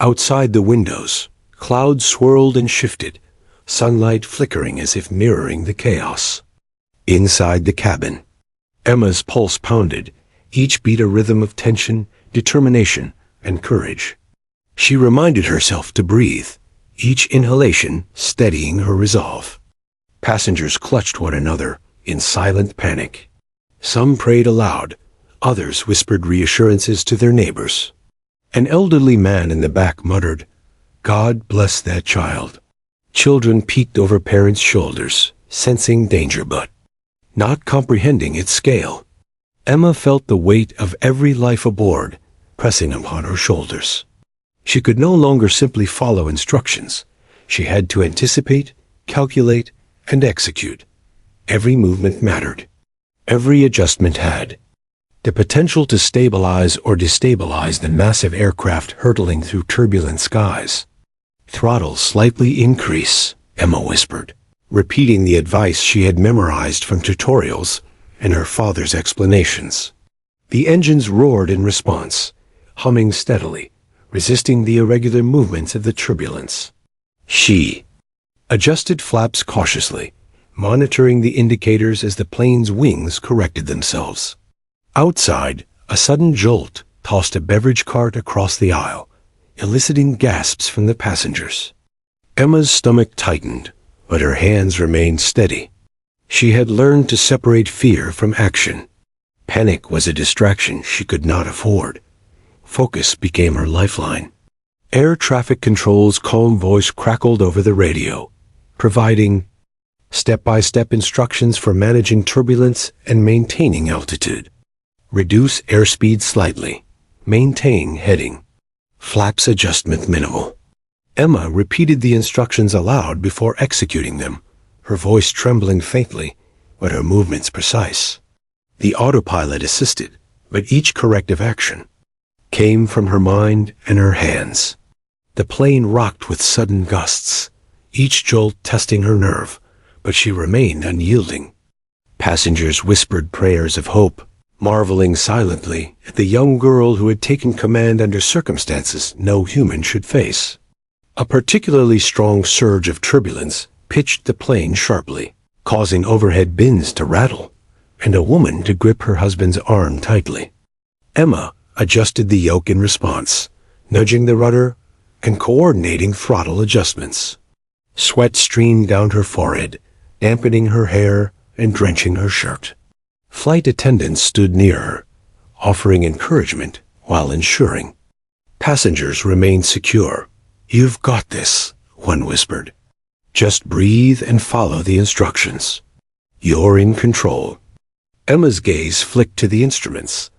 Outside the windows, clouds swirled and shifted, sunlight flickering as if mirroring the chaos. Inside the cabin, Emma's pulse pounded, each beat a rhythm of tension, determination, and courage. She reminded herself to breathe, each inhalation steadying her resolve. Passengers clutched one another in silent panic. Some prayed aloud, others whispered reassurances to their neighbors. An elderly man in the back muttered, "God bless that child." Children peeked over parents' shoulders, sensing danger but not comprehending its scale. Emma felt the weight of every life aboard pressing upon her shoulders. She could no longer simply follow instructions. She had to anticipate, calculate, and execute. Every movement mattered. Every adjustment had the potential to stabilize or destabilize the massive aircraft hurtling through turbulent skies. "Throttle slightly increase," Emma whispered, repeating the advice she had memorized from tutorials and her father's explanations. The engines roared in response, humming steadily, resisting the irregular movements of the turbulence. She adjusted flaps cautiously, monitoring the indicators as the plane's wings corrected themselves. Outside, a sudden jolt tossed a beverage cart across the aisle, eliciting gasps from the passengers. Emma's stomach tightened, but her hands remained steady. She had learned to separate fear from action. Panic was a distraction she could not afford. Focus became her lifeline. Air traffic control's calm voice crackled over the radio, providing Step-by-step instructions for managing turbulence and maintaining altitude. Reduce airspeed slightly. Maintain heading. Flaps adjustment minimal. Emma repeated the instructions aloud before executing them, her voice trembling faintly, but her movements precise. The autopilot assisted, but each corrective action came from her mind and her hands. The plane rocked with sudden gusts, each jolt testing her nerve, but she remained unyielding. Passengers whispered prayers of hope, marveling silently at the young girl who had taken command under circumstances no human should face. A particularly strong surge of turbulence pitched the plane sharply, causing overhead bins to rattle, and a woman to grip her husband's arm tightly. Emma adjusted the yoke in response, nudging the rudder and coordinating throttle adjustments. Sweat streamed down her forehead, dampening her hair and drenching her shirt. Flight attendants stood near her, offering encouragement while ensuring passengers remained secure. "You've got this," one whispered. "Just breathe and follow the instructions. You're in control." Emma's gaze flicked to the instruments,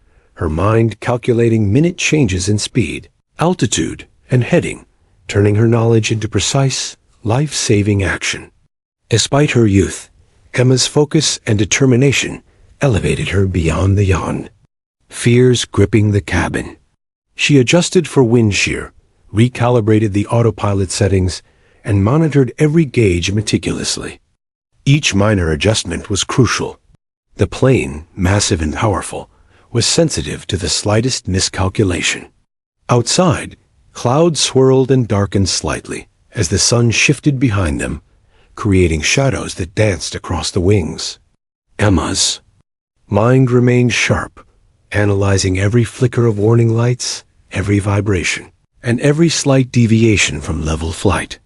her mind calculating minute changes in speed, altitude, and heading, turning her knowledge into precise, life-saving action. Despite her youth, Emma's focus and determination elevated her beyond the yawn. Fears gripping the cabin. She adjusted for wind shear, recalibrated the autopilot settings, and monitored every gauge meticulously. Each minor adjustment was crucial. The plane, massive and powerful, was sensitive to the slightest miscalculation. Outside, clouds swirled and darkened slightly as the sun shifted behind them, creating shadows that danced across the wings. Emma's mind remained sharp, analyzing every flicker of warning lights, every vibration, and every slight deviation from level flight.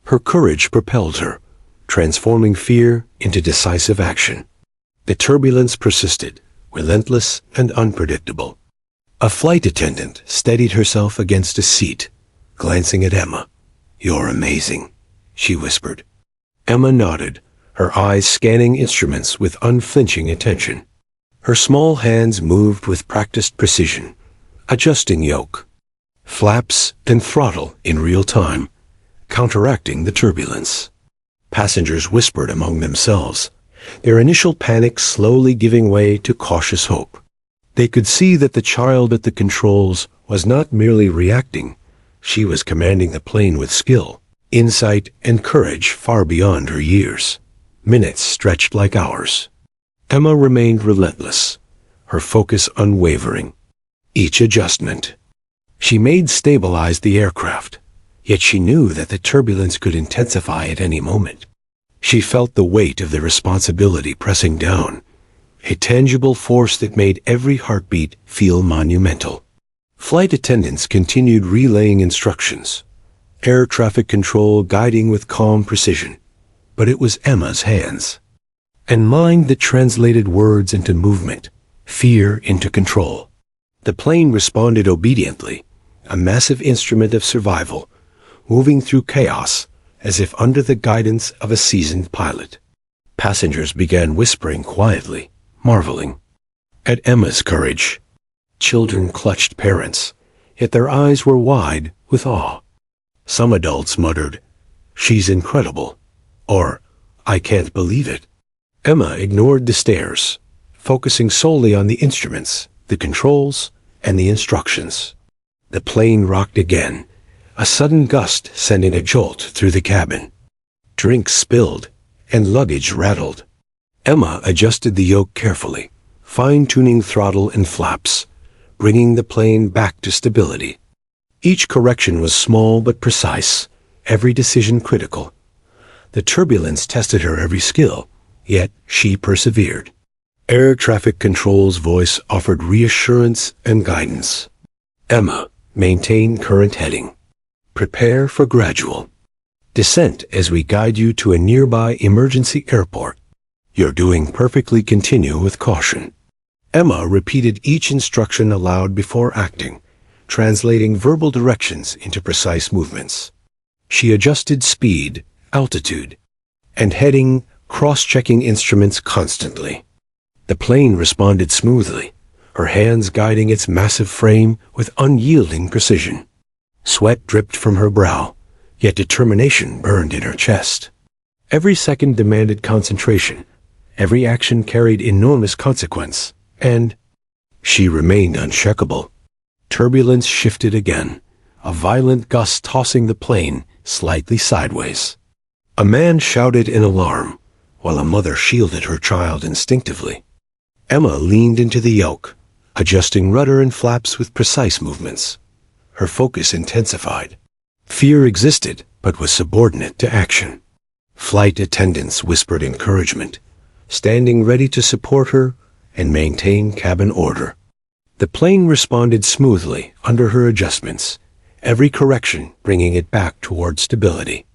Her courage propelled her, transforming fear into decisive action. The turbulence persisted, relentless and unpredictable. A flight attendant steadied herself against a seat, glancing at Emma. "You're amazing," she whispered. Emma nodded, her eyes scanning instruments with unflinching attention. Her small hands moved with practiced precision, adjusting yoke, flaps, and throttle in real time, counteracting the turbulence. Passengers whispered among themselves, their initial panic slowly giving way to cautious hope. They could see that the child at the controls was not merely reacting, she was commanding the plane with skill, insight, and courage far beyond her years. Minutes stretched like hours. Emma remained relentless, her focus unwavering. Each adjustment she made stabilized the aircraft, yet she knew that the turbulence could intensify at any moment. She felt the weight of the responsibility pressing down, a tangible force that made every heartbeat feel monumental. Flight attendants continued relaying instructions, air traffic control guiding with calm precision, but it was Emma's hands and mind that translated words into movement, fear into control. The plane responded obediently, a massive instrument of survival, moving through chaos as if under the guidance of a seasoned pilot. Passengers began whispering quietly, marveling at Emma's courage. Children clutched parents, yet their eyes were wide with awe. Some adults muttered, "She's incredible," or "I can't believe it." Emma ignored the stares, focusing solely on the instruments, the controls, and the instructions. The plane rocked again, a sudden gust sending a jolt through the cabin. Drinks spilled, and luggage rattled. Emma adjusted the yoke carefully, fine-tuning throttle and flaps, bringing the plane back to stability. Each correction was small but precise, every decision critical. The turbulence tested her every skill, yet she persevered. Air traffic control's voice offered reassurance and guidance. "Emma, maintain current heading. Prepare for gradual descent as we guide you to a nearby emergency airport. You're doing perfectly. Continue with caution." Emma repeated each instruction aloud before acting, translating verbal directions into precise movements. She adjusted speed, altitude, and heading, cross-checking instruments constantly. The plane responded smoothly, her hands guiding its massive frame with unyielding precision. Sweat dripped from her brow, yet determination burned in her chest. Every second demanded concentration. Every action carried enormous consequence, and she remained unshakable. Turbulence shifted again, a violent gust tossing the plane slightly sideways. A man shouted in alarm, while a mother shielded her child instinctively. Emma leaned into the yoke, adjusting rudder and flaps with precise movements. Her focus intensified. Fear existed, but was subordinate to action. Flight attendants whispered encouragement, standing ready to support her and maintain cabin order. The plane responded smoothly under her adjustments, every correction bringing it back toward stability.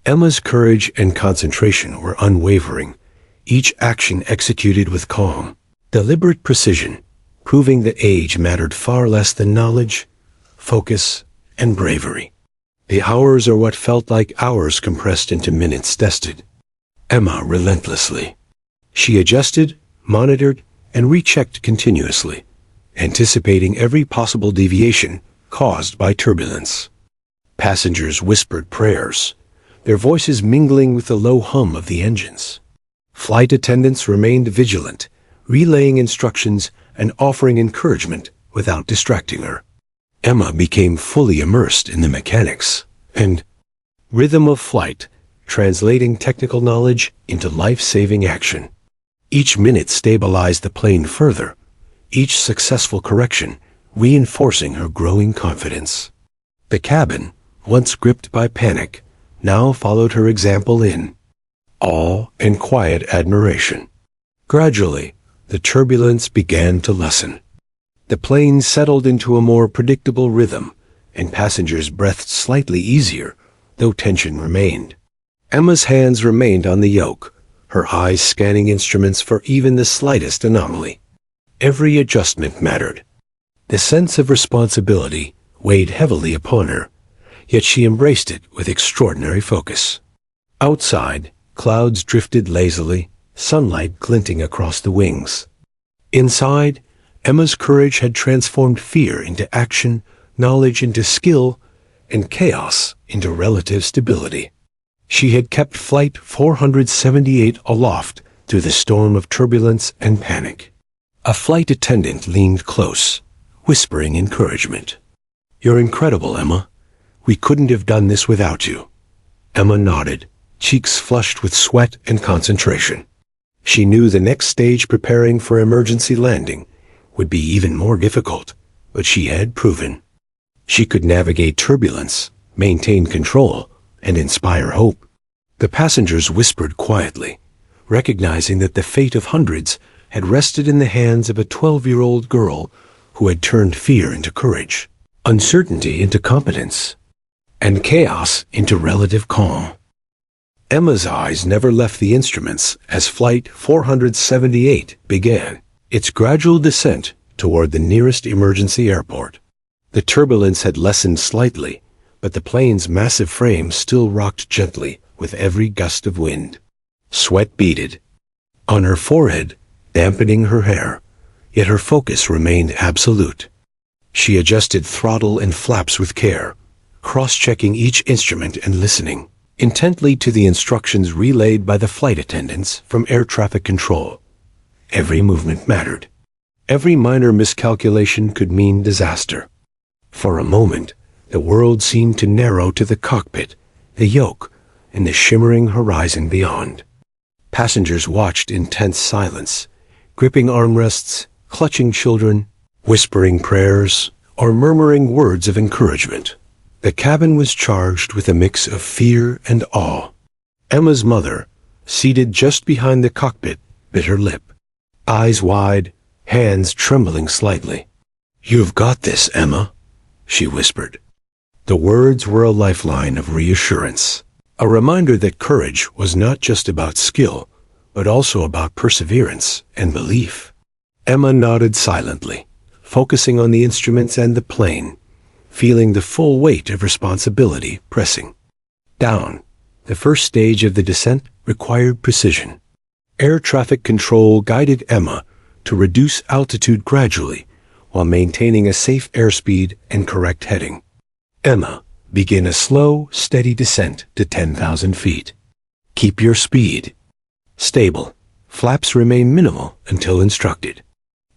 Emma's courage and concentration were unwavering, each action executed with calm, deliberate precision, proving that age mattered far less than knowledge, focus, and bravery. The hours are what felt like hours compressed into minutes tested. Emma relentlessly. She adjusted, monitored, and rechecked continuously, anticipating every possible deviation caused by turbulence. Passengers whispered prayers, their voices mingling with the low hum of the engines. Flight attendants remained vigilant, relaying instructions and offering encouragement without distracting her. Emma became fully immersed in the mechanics and rhythm of flight, translating technical knowledge into life-saving action. Each minute stabilized the plane further, each successful correction reinforcing her growing confidence. The cabin, once gripped by panic, now followed her example in awe and quiet admiration. Gradually, the turbulence began to lessen. The plane settled into a more predictable rhythm, and passengers breathed slightly easier, though tension remained. Emma's hands remained on the yoke, her eyes scanning instruments for even the slightest anomaly. Every adjustment mattered. The sense of responsibility weighed heavily upon her, yet she embraced it with extraordinary focus. Outside, clouds drifted lazily, sunlight glinting across the wings. Inside, Emma's courage had transformed fear into action, knowledge into skill, and chaos into relative stability. She had kept Flight 478 aloft through the storm of turbulence and panic. A flight attendant leaned close, whispering encouragement. "You're incredible, Emma. We couldn't have done this without you." Emma nodded, cheeks flushed with sweat and concentration. She knew the next stage, preparing for emergency landing, would be even more difficult, but she had proven she could navigate turbulence, maintain control, and inspire hope. The passengers whispered quietly, recognizing that the fate of hundreds had rested in the hands of a 12-year-old girl who had turned fear into courage, uncertainty into competence, and chaos into relative calm. Emma's eyes never left the instruments as Flight 478 began its gradual descent toward the nearest emergency airport. The turbulence had lessened slightly, but the plane's massive frame still rocked gently with every gust of wind. Sweat beaded on her forehead, dampening her hair, yet her focus remained absolute. She adjusted throttle and flaps with care, cross-checking each instrument and listening intently to the instructions relayed by the flight attendants from air traffic control. Every movement mattered. Every minor miscalculation could mean disaster. For a moment, the world seemed to narrow to the cockpit, the yoke, and the shimmering horizon beyond. Passengers watched in tense silence, gripping armrests, clutching children, whispering prayers, or murmuring words of encouragement. The cabin was charged with a mix of fear and awe. Emma's mother, seated just behind the cockpit, bit her lip, eyes wide, hands trembling slightly. "You've got this, Emma," she whispered. The words were a lifeline of reassurance, a reminder that courage was not just about skill, but also about perseverance and belief. Emma nodded silently, focusing on the instruments and the plane, feeling the full weight of responsibility pressing down. The first stage of the descent required precision. Air traffic control guided Emma to reduce altitude gradually while maintaining a safe airspeed and correct heading. Emma, begin a slow, steady descent to 10,000 feet. Keep your speed stable. Flaps remain minimal until instructed.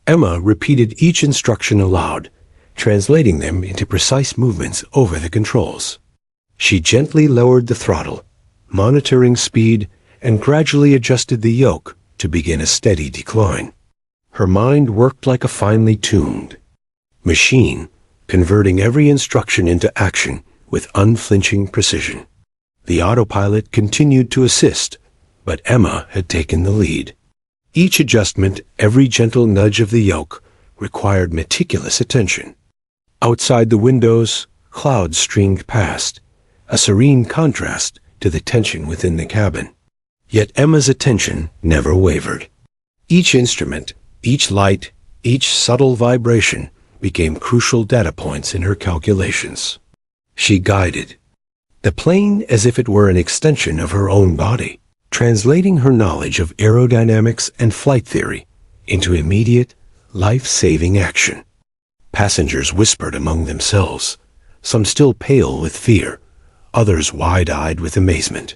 Emma repeated each instruction aloud, translating them into precise movements over the controls. She gently lowered the throttle, monitoring speed, and gradually adjusted the yoke to begin a steady decline. Her mind worked like a finely tuned machine, converting every instruction into action with unflinching precision. The autopilot continued to assist, but Emma had taken the lead. Each adjustment, every gentle nudge of the yoke, required meticulous attention. Outside the windows, clouds streamed past, a serene contrast to the tension within the cabin. Yet Emma's attention never wavered. Each instrument, each light, each subtle vibration became crucial data points in her calculations. She guided the plane as if it were an extension of her own body, translating her knowledge of aerodynamics and flight theory into immediate, life-saving action. Passengers whispered among themselves, some still pale with fear, others wide-eyed with amazement.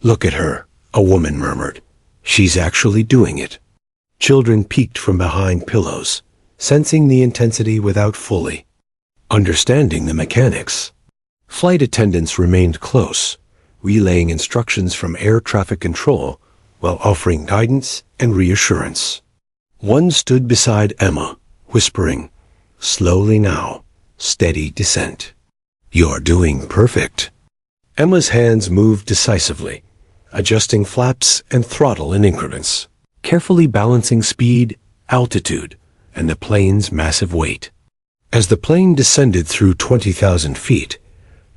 "Look at her," a woman murmured. "She's actually doing it." Children peeked from behind pillows, sensing the intensity without fully understanding the mechanics. Flight attendants remained close, relaying instructions from air traffic control while offering guidance and reassurance. One stood beside Emma, whispering, "Slowly now, steady descent. You're doing perfect." Emma's hands moved decisively, adjusting flaps and throttle in increments, carefully balancing speed, altitude, and the plane's massive weight. As the plane descended through 20,000 feet,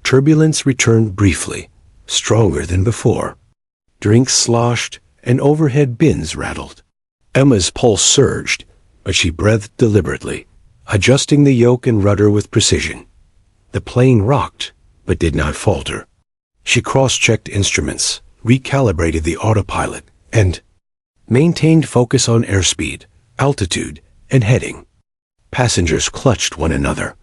turbulence returned briefly, stronger than before. Drinks sloshed and overhead bins rattled. Emma's pulse surged, but she breathed deliberately, adjusting the yoke and rudder with precision. The plane rocked, but did not falter. She cross-checked instruments, recalibrated the autopilot, and maintained focus on airspeed, altitude, and heading. Passengers clutched one another,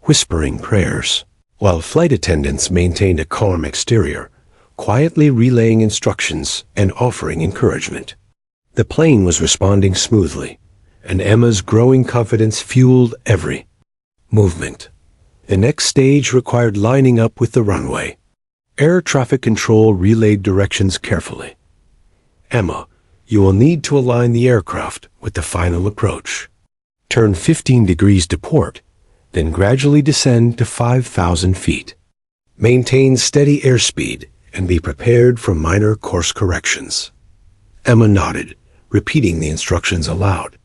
whispering prayers, while flight attendants maintained a calm exterior, quietly relaying instructions and offering encouragement. The plane was responding smoothly, and Emma's growing confidence fueled every movement. The next stage required lining up with the runway. Air traffic control relayed directions carefully. "Emma, you will need to align the aircraft with the final approach. Turn 15 degrees to port, then gradually descend to 5,000 feet. Maintain steady airspeed and be prepared for minor course corrections." Emma nodded, repeating the instructions aloud.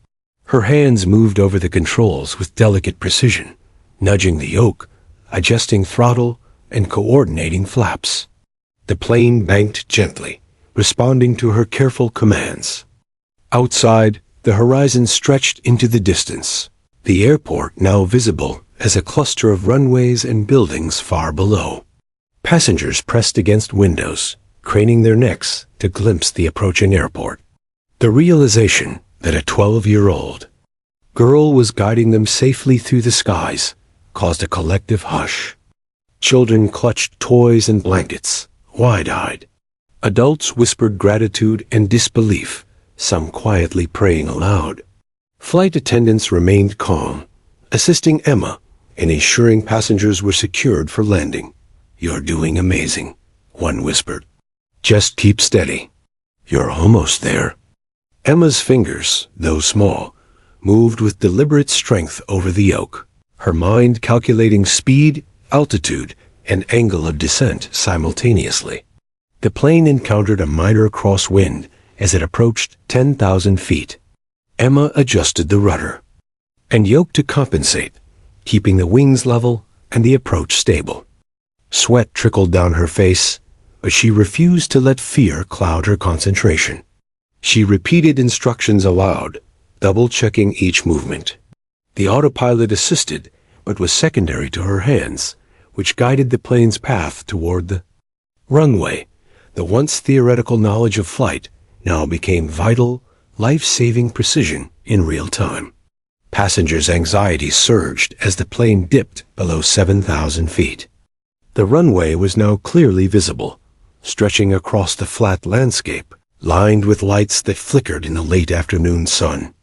Her hands moved over the controls with delicate precision, nudging the yoke, adjusting throttle, and coordinating flaps. The plane banked gently, responding to her careful commands. Outside, the horizon stretched into the distance, the airport now visible as a cluster of runways and buildings far below. Passengers pressed against windows, craning their necks to glimpse the approaching airport. The realization that a 12-year-old girl was guiding them safely through the skies caused a collective hush. Children clutched toys and blankets, wide-eyed. Adults whispered gratitude and disbelief, some quietly praying aloud. Flight attendants remained calm, assisting Emma and ensuring passengers were secured for landing. "You're doing amazing," one whispered. "Just keep steady. You're almost there." Emma's fingers, though small, moved with deliberate strength over the yoke, her mind calculating speed, altitude, and angle of descent simultaneously. The plane encountered a minor crosswind as it approached 10,000 feet. Emma adjusted the rudder and yoke to compensate, keeping the wings level and the approach stable. Sweat trickled down her face, but she refused to let fear cloud her concentration. She repeated instructions aloud, double-checking each movement. The autopilot assisted, but was secondary to her hands, which guided the plane's path toward the runway, The once theoretical knowledge of flight now became vital, life-saving precision in real time. Passengers' anxiety surged as the plane dipped below 7,000 feet. The runway was now clearly visible, stretching across the flat landscape, lined with lights that flickered in the late afternoon sun.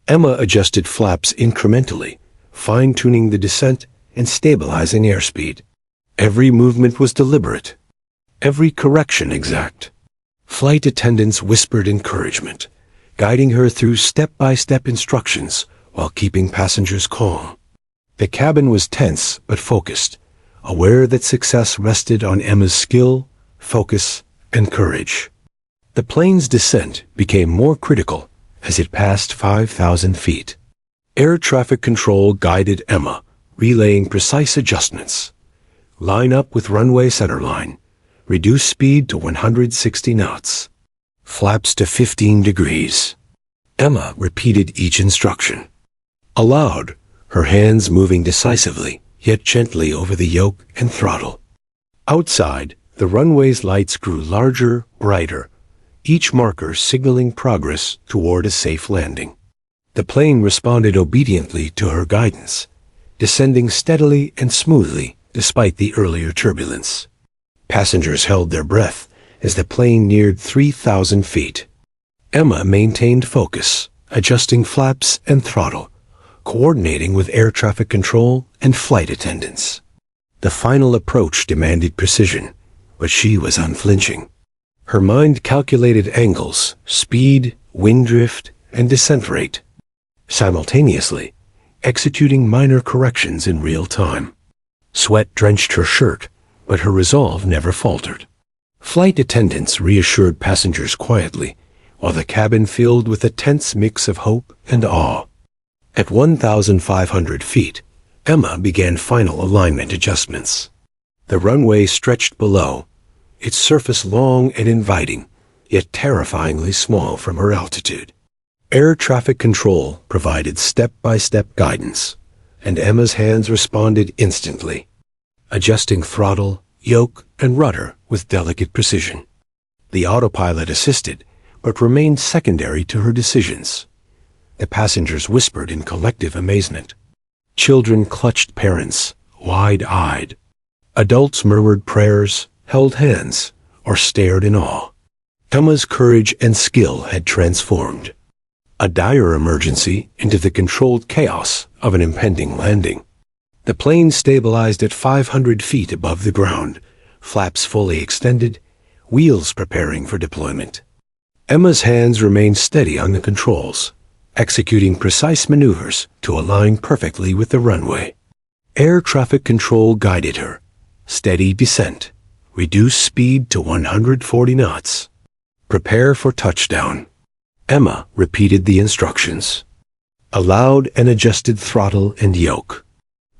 Emma adjusted flaps incrementally, fine-tuning the descent and stabilizing airspeed. Every movement was deliberate, every correction exact. Flight attendants whispered encouragement, guiding her through step-by-step instructions while keeping passengers calm. The cabin was tense but focused, aware that success rested on Emma's skill, focus, and courage. The plane's descent became more critical as it passed 5,000 feet. Air traffic control guided Emma, relaying precise adjustments. Line up with runway centerline. Reduce speed to 160 knots. Flaps to 15 degrees. Emma repeated each instruction. Aloud, her hands moving decisively, yet gently over the yoke and throttle. Outside, the runway's lights grew larger, brighter, each marker signaling progress toward a safe landing. The plane responded obediently to her guidance, descending steadily and smoothly despite the earlier turbulence. Passengers held their breath as the plane neared 3,000 feet. Emma maintained focus, adjusting flaps and throttle, coordinating with air traffic control and flight attendants. The final approach demanded precision, but she was unflinching. Her mind calculated angles, speed, wind drift, and descent rate, simultaneously executing minor corrections in real time. Sweat drenched her shirt, but her resolve never faltered. Flight attendants reassured passengers quietly, while the cabin filled with a tense mix of hope and awe. At 1,500 feet, Emma began final alignment adjustments. The runway stretched below, its surface long and inviting, yet terrifyingly small from her altitude. Air traffic control provided step-by-step guidance, and Emma's hands responded instantly, adjusting throttle, yoke, and rudder with delicate precision. The autopilot assisted, but remained secondary to her decisions. The passengers whispered in collective amazement. Children clutched parents, wide-eyed. Adults murmured prayers, held hands, or stared in awe. Emma's courage and skill had transformed a dire emergency into the controlled chaos of an impending landing. The plane stabilized at 500 feet above the ground, flaps fully extended, wheels preparing for deployment. Emma's hands remained steady on the controls, executing precise maneuvers to align perfectly with the runway. Air traffic control guided her. Steady descent. Reduce speed to 140 knots. Prepare for touchdown. Emma repeated the instructions. Allowed and adjusted throttle and yoke.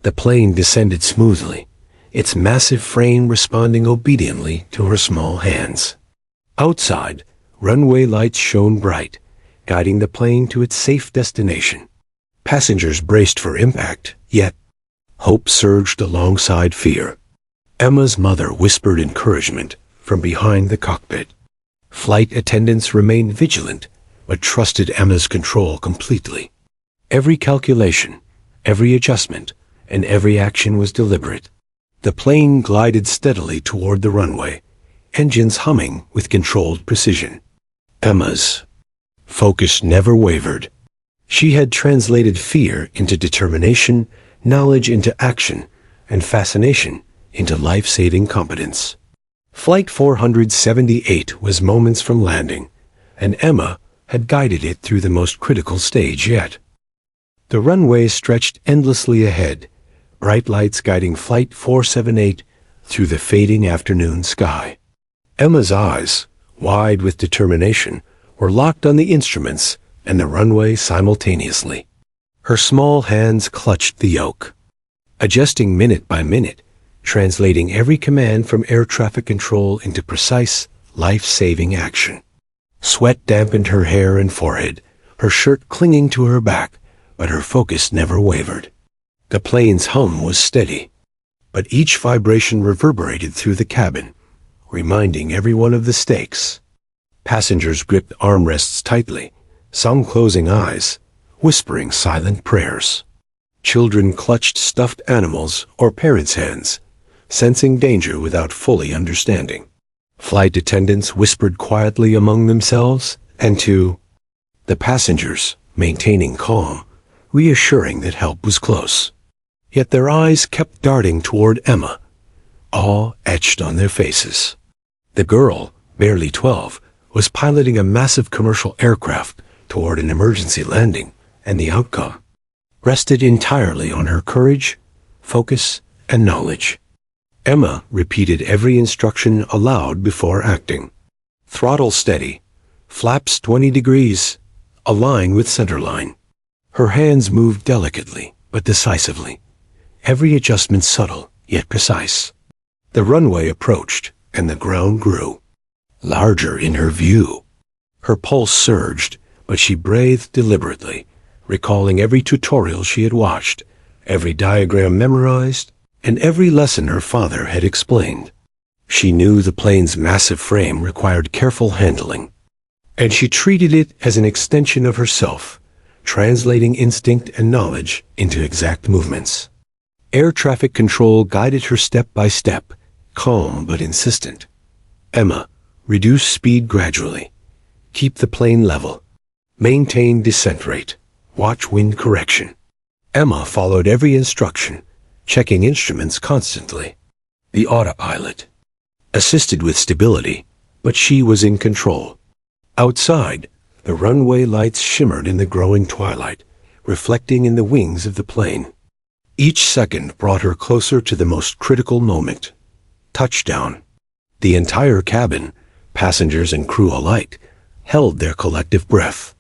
The plane descended smoothly, its massive frame responding obediently to her small hands. Outside, runway lights shone bright, guiding the plane to its safe destination. Passengers braced for impact, yet hope surged alongside fear. Emma's mother whispered encouragement from behind the cockpit. Flight attendants remained vigilant, but trusted Emma's control completely. Every calculation, every adjustment, and every action was deliberate. The plane glided steadily toward the runway, engines humming with controlled precision. Emma's focus never wavered. She had translated fear into determination, knowledge into action, and fascination into life-saving competence. Flight 478 was moments from landing, and Emma had guided it through the most critical stage yet. The runway stretched endlessly ahead, bright lights guiding Flight 478 through the fading afternoon sky. Emma's eyes, wide with determination, were locked on the instruments and the runway simultaneously. Her small hands clutched the yoke, adjusting minute by minute, translating every command from air traffic control into precise, life-saving action. Sweat dampened her hair and forehead, her shirt clinging to her back, but her focus never wavered. The plane's hum was steady, but each vibration reverberated through the cabin, reminding everyone of the stakes. Passengers gripped armrests tightly, some closing eyes, whispering silent prayers. Children clutched stuffed animals or parents' hands, sensing danger without fully understanding. Flight attendants whispered quietly among themselves and to the passengers, maintaining calm, reassuring that help was close. Yet their eyes kept darting toward Emma, awe etched on their faces. The girl, barely 12, was piloting a massive commercial aircraft toward an emergency landing, and the outcome rested entirely on her courage, focus, and knowledge. Emma repeated every instruction aloud before acting. Throttle steady, flaps 20 degrees, align with centerline. Her hands moved delicately, but decisively, every adjustment subtle, yet precise. The runway approached, and the ground grew, larger in her view. Her pulse surged, but she breathed deliberately, recalling every tutorial she had watched, every diagram memorized, and every lesson her father had explained. She knew the plane's massive frame required careful handling, and she treated it as an extension of herself, translating instinct and knowledge into exact movements. Air traffic control guided her step by step, calm but insistent. Emma, reduce speed gradually. Keep the plane level. Maintain descent rate. Watch wind correction. Emma followed every instruction, checking instruments constantly. The autopilot assisted with stability, but she was in control. Outside, the runway lights shimmered in the growing twilight, reflecting in the wings of the plane. Each second brought her closer to the most critical moment. Touchdown. The entire cabin, passengers and crew alike, held their collective breath.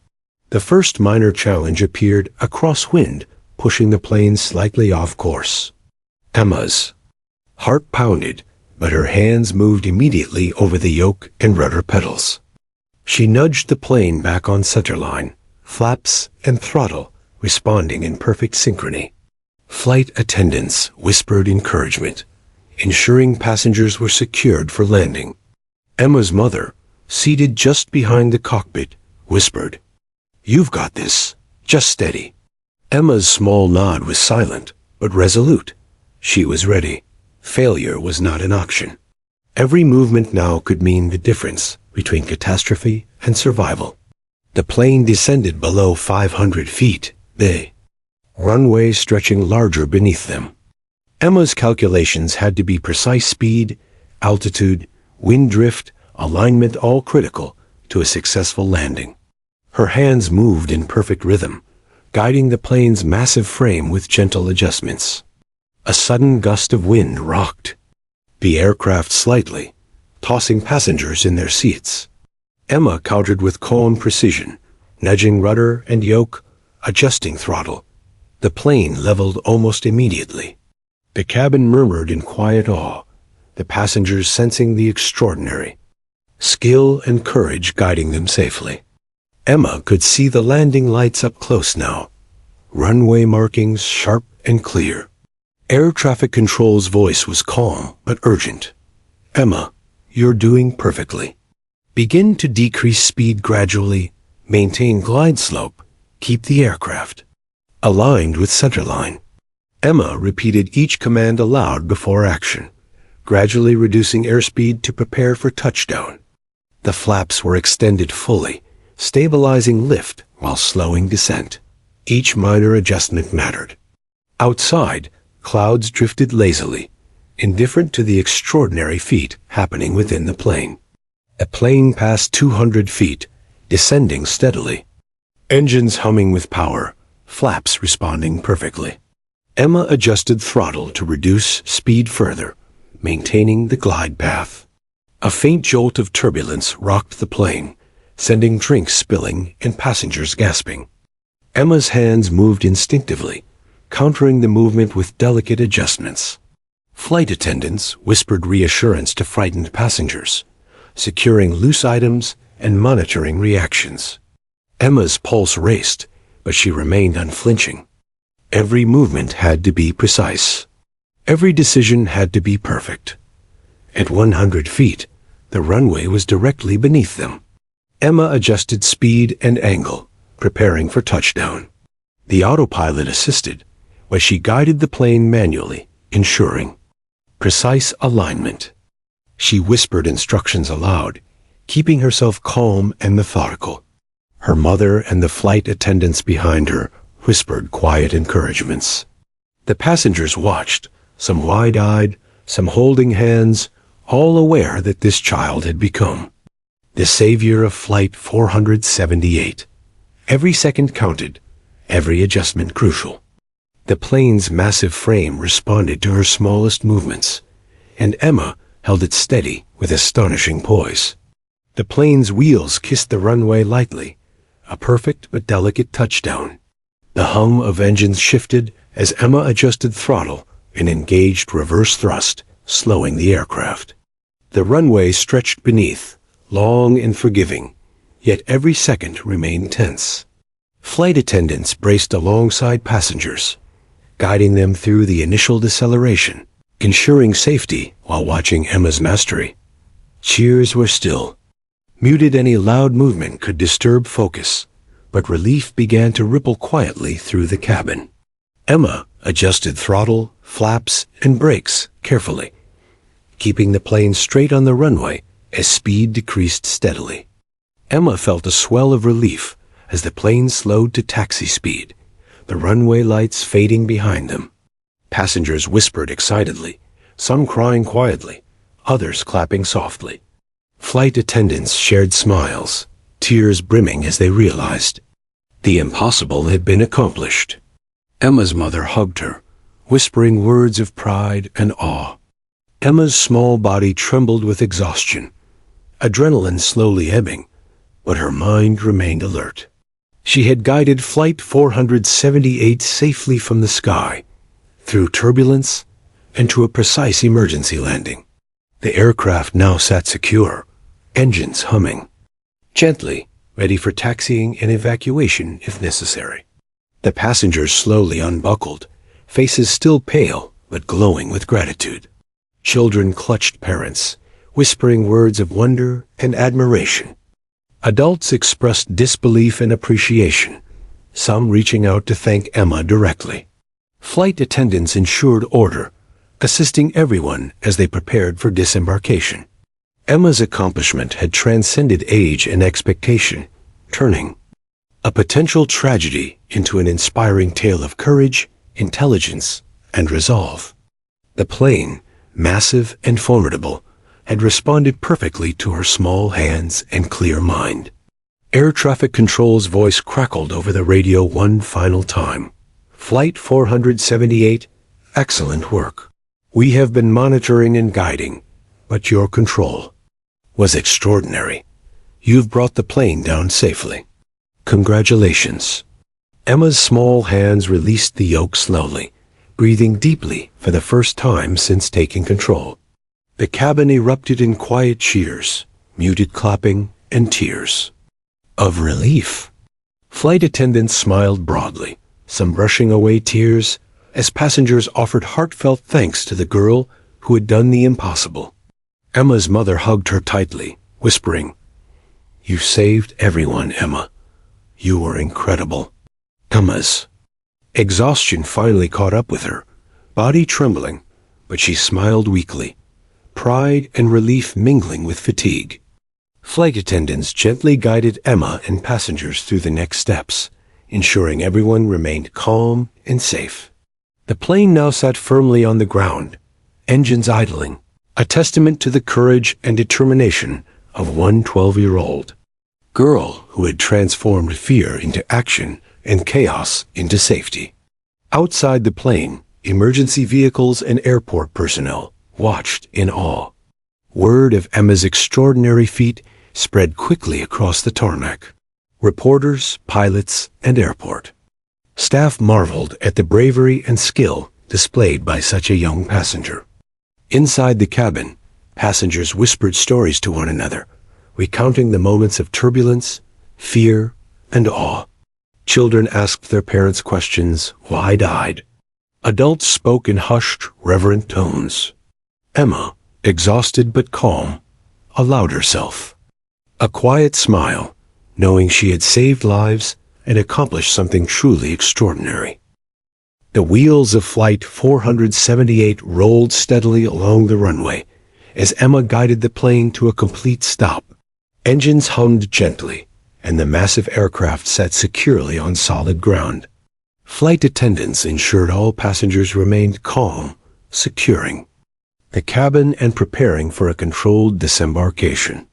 The first minor challenge appeared a crosswind, pushing the plane slightly off course. Emma's heart pounded, but her hands moved immediately over the yoke and rudder pedals. She nudged the plane back on centerline, flaps and throttle responding in perfect synchrony. Flight attendants whispered encouragement, ensuring passengers were secured for landing. Emma's mother, seated just behind the cockpit, whispered, "You've got this. Just steady." Emma's small nod was silent, but resolute. She was ready. Failure was not an option. Every movement now could mean the difference between catastrophe and survival. The plane descended below 500 feet, the runway stretching larger beneath them. Emma's calculations had to be precise: speed, altitude, wind drift, alignment, all critical to a successful landing. Her hands moved in perfect rhythm, guiding the plane's massive frame with gentle adjustments. A sudden gust of wind rocked the aircraft slightly, tossing passengers in their seats. Emma countered with calm precision, nudging rudder and yoke, adjusting throttle. The plane leveled almost immediately. The cabin murmured in quiet awe, the passengers sensing the extraordinary skill and courage guiding them safely. Emma could see the landing lights up close now, runway markings sharp and clear. Air traffic control's voice was calm but urgent. "Emma, you're doing perfectly. Begin to decrease speed gradually, maintain glide slope, keep the aircraft aligned with centerline." Emma repeated each command aloud before action, gradually reducing airspeed to prepare for touchdown. The flaps were extended fully, stabilizing lift while slowing descent. Each minor adjustment mattered. Outside, clouds drifted lazily, indifferent to the extraordinary feat happening within the plane. A plane passed 200 feet, descending steadily. Engines humming with power, flaps responding perfectly. Emma adjusted throttle to reduce speed further, maintaining the glide path. A faint jolt of turbulence rocked the plane, sending drinks spilling and passengers gasping. Emma's hands moved instinctively, countering the movement with delicate adjustments. Flight attendants whispered reassurance to frightened passengers, securing loose items and monitoring reactions. Emma's pulse raced, but she remained unflinching. Every movement had to be precise. Every decision had to be perfect. At 100 feet, The runway was directly beneath them. Emma adjusted speed and angle, preparing for touchdown. The autopilot assisted, while she guided the plane manually, ensuring precise alignment. She whispered instructions aloud, keeping herself calm and methodical. Her mother and the flight attendants behind her whispered quiet encouragements. The passengers watched, some wide-eyed, some holding hands, all aware that this child had become the savior of Flight 478. Every second counted, every adjustment crucial. The plane's massive frame responded to her smallest movements, and Emma held it steady with astonishing poise. The plane's wheels kissed the runway lightly, a perfect but delicate touchdown. The hum of engines shifted as Emma adjusted throttle and engaged reverse thrust, slowing the aircraft. The runway stretched beneath, long and forgiving, yet every second remained tense. Flight attendants braced alongside passengers, guiding them through the initial deceleration, ensuring safety while watching Emma's mastery. Cheers were still. Muted, any loud movement could disturb focus, but relief began to ripple quietly through the cabin. Emma adjusted throttle, flaps, and brakes carefully, keeping the plane straight on the runway as speed decreased steadily. Emma felt a swell of relief as the plane slowed to taxi speed, the runway lights fading behind them. Passengers whispered excitedly, some crying quietly, others clapping softly. Flight attendants shared smiles, tears brimming as they realized the impossible had been accomplished. Emma's mother hugged her, whispering words of pride and awe. Emma's small body trembled with exhaustion, adrenaline slowly ebbing, but her mind remained alert. She had guided Flight 478 safely from the sky, through turbulence, and to a precise emergency landing. The aircraft now sat secure, engines humming, gently, ready for taxiing and evacuation if necessary. The passengers slowly unbuckled, faces still pale but glowing with gratitude. Children clutched parents, whispering words of wonder and admiration. Adults expressed disbelief and appreciation, some reaching out to thank Emma directly. Flight attendants ensured order, assisting everyone as they prepared for disembarkation. Emma's accomplishment had transcended age and expectation, turning a potential tragedy into an inspiring tale of courage, intelligence, and resolve. The plane, massive and formidable, had responded perfectly to her small hands and clear mind. Air traffic control's voice crackled over the radio one final time. Flight 478, excellent work. We have been monitoring and guiding, but your control was extraordinary. You've brought the plane down safely. Congratulations. Emma's small hands released the yoke slowly, breathing deeply for the first time since taking control. The cabin erupted in quiet cheers, muted clapping, and tears of relief. Flight attendants smiled broadly, some brushing away tears, as passengers offered heartfelt thanks to the girl who had done the impossible. Emma's mother hugged her tightly, whispering, "You saved everyone, Emma. You were incredible." Emma's exhaustion finally caught up with her, body trembling, but she smiled weakly, pride and relief mingling with fatigue. Flight attendants gently guided Emma and passengers through the next steps, ensuring everyone remained calm and safe. The plane now sat firmly on the ground, engines idling, a testament to the courage and determination of one 12-year-old girl who had transformed fear into action and chaos into safety. Outside the plane, emergency vehicles and airport personnel watched in awe. Word of Emma's extraordinary feat spread quickly across the tarmac. Reporters, pilots, and airport staff marveled at the bravery and skill displayed by such a young passenger. Inside the cabin, passengers whispered stories to one another, recounting the moments of turbulence, fear, and awe. Children asked their parents questions, wide-eyed. Adults spoke in hushed, reverent tones. Emma, exhausted but calm, allowed herself. A quiet smile, knowing she had saved lives and accomplished something truly extraordinary. The wheels of Flight 478 rolled steadily along the runway as Emma guided the plane to a complete stop. Engines hummed gently, and the massive aircraft sat securely on solid ground. Flight attendants ensured all passengers remained calm, securing the cabin and preparing for a controlled disembarkation.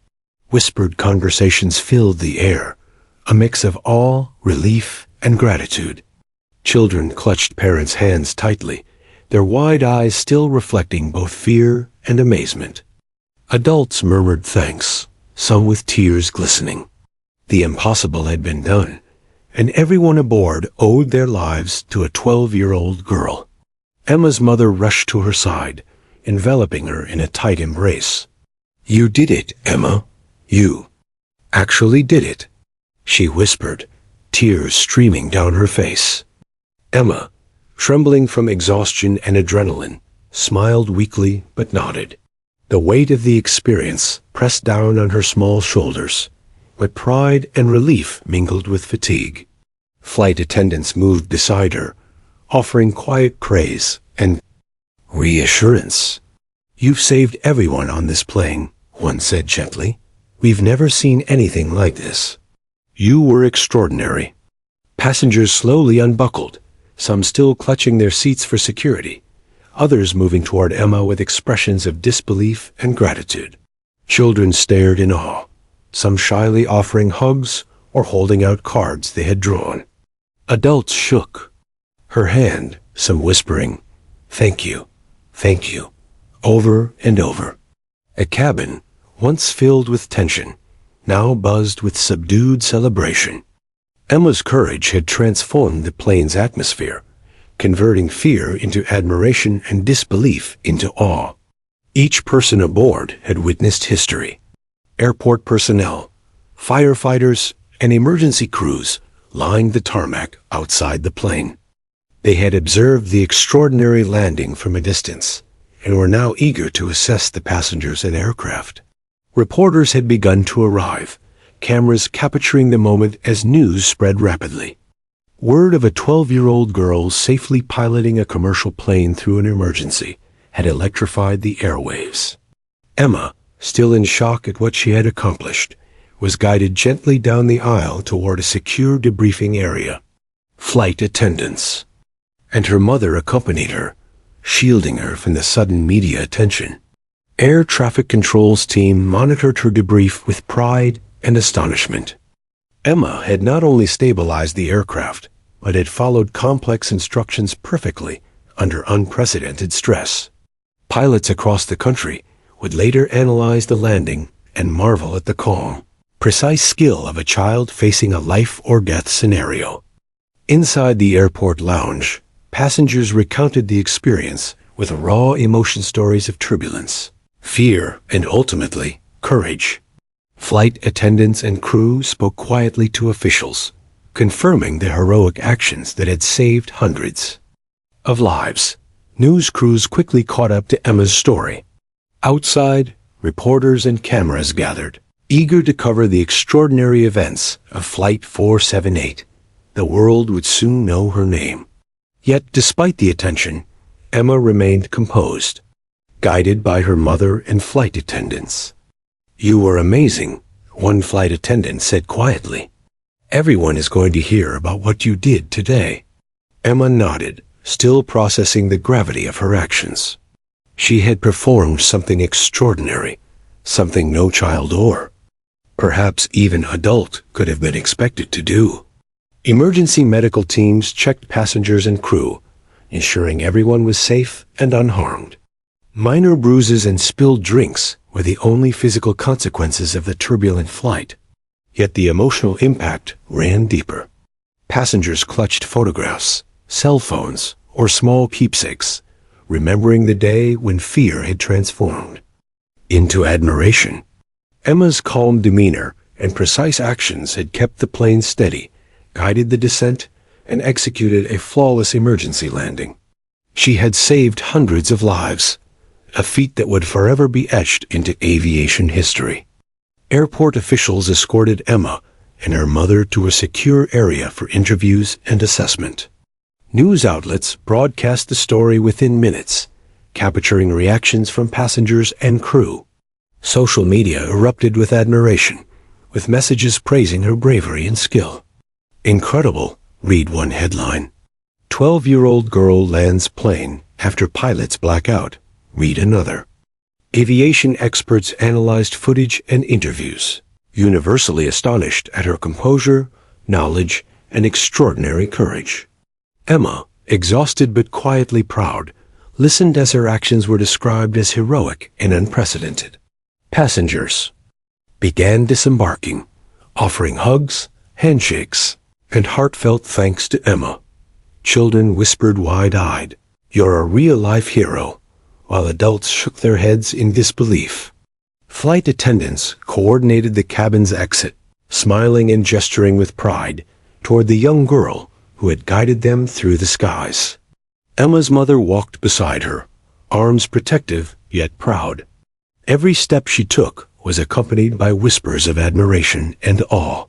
Whispered conversations filled the air, a mix of awe, relief, and gratitude. Children clutched parents' hands tightly, their wide eyes still reflecting both fear and amazement. Adults murmured thanks, some with tears glistening. The impossible had been done, and everyone aboard owed their lives to a 12-year-old girl. Emma's mother rushed to her side, enveloping her in a tight embrace. "You did it, Emma. You actually did it," she whispered, tears streaming down her face. Emma, trembling from exhaustion and adrenaline, smiled weakly but nodded. The weight of the experience pressed down on her small shoulders, but pride and relief mingled with fatigue. Flight attendants moved beside her, offering quiet praise and reassurance. "You've saved everyone on this plane," one said gently. "We've never seen anything like this. You were extraordinary." Passengers slowly unbuckled, some still clutching their seats for security, others moving toward Emma with expressions of disbelief and gratitude. Children stared in awe, some shyly offering hugs or holding out cards they had drawn. Adults shook her hand, some whispering, "Thank you, thank you," over and over. A cabin, once filled with tension, now buzzed with subdued celebration. Emma's courage had transformed the plane's atmosphere, converting fear into admiration and disbelief into awe. Each person aboard had witnessed history. Airport personnel, firefighters, and emergency crews lined the tarmac outside the plane. They had observed the extraordinary landing from a distance and were now eager to assess the passengers and aircraft. Reporters had begun to arrive, cameras capturing the moment as news spread rapidly. Word of a 12-year-old girl safely piloting a commercial plane through an emergency had electrified the airwaves. Emma, still in shock at what she had accomplished, was guided gently down the aisle toward a secure debriefing area. Flight attendants and her mother accompanied her, shielding her from the sudden media attention. Air traffic control's team monitored her debrief with pride and astonishment. Emma had not only stabilized the aircraft, but had followed complex instructions perfectly under unprecedented stress. Pilots across the country would later analyze the landing and marvel at the calm, precise skill of a child facing a life-or-death scenario. Inside the airport lounge, passengers recounted the experience with raw emotion stories of turbulence, fear, and ultimately, courage. Flight attendants and crew spoke quietly to officials, confirming the heroic actions that had saved hundreds of lives. News crews quickly caught up to Emma's story. Outside, reporters and cameras gathered, eager to cover the extraordinary events of Flight 478. The world would soon know her name. Yet, despite the attention, Emma remained composed, guided by her mother and flight attendants. "You were amazing," one flight attendant said quietly. "Everyone is going to hear about what you did today." Emma nodded, still processing the gravity of her actions. She had performed something extraordinary, something no child or perhaps even adult could have been expected to do. Emergency medical teams checked passengers and crew, ensuring everyone was safe and unharmed. Minor bruises and spilled drinks were the only physical consequences of the turbulent flight. Yet the emotional impact ran deeper. Passengers clutched photographs, cell phones, or small keepsakes, remembering the day when fear had transformed into admiration. Emma's calm demeanor and precise actions had kept the plane steady, guided the descent, and executed a flawless emergency landing. She had saved hundreds of lives, a feat that would forever be etched into aviation history. Airport officials escorted Emma and her mother to a secure area for interviews and assessment. News outlets broadcast the story within minutes, capturing reactions from passengers and crew. Social media erupted with admiration, with messages praising her bravery and skill. "Incredible," read one headline. "12-year-old girl lands plane after pilots black out," read another. Aviation experts analyzed footage and interviews, universally astonished at her composure, knowledge, and extraordinary courage. Emma, exhausted but quietly proud, listened as her actions were described as heroic and unprecedented. Passengers began disembarking, offering hugs, handshakes, and heartfelt thanks to Emma. Children whispered wide-eyed, "You're a real-life hero," while adults shook their heads in disbelief. Flight attendants coordinated the cabin's exit, smiling and gesturing with pride toward the young girl who had guided them through the skies. Emma's mother walked beside her, arms protective yet proud. Every step she took was accompanied by whispers of admiration and awe.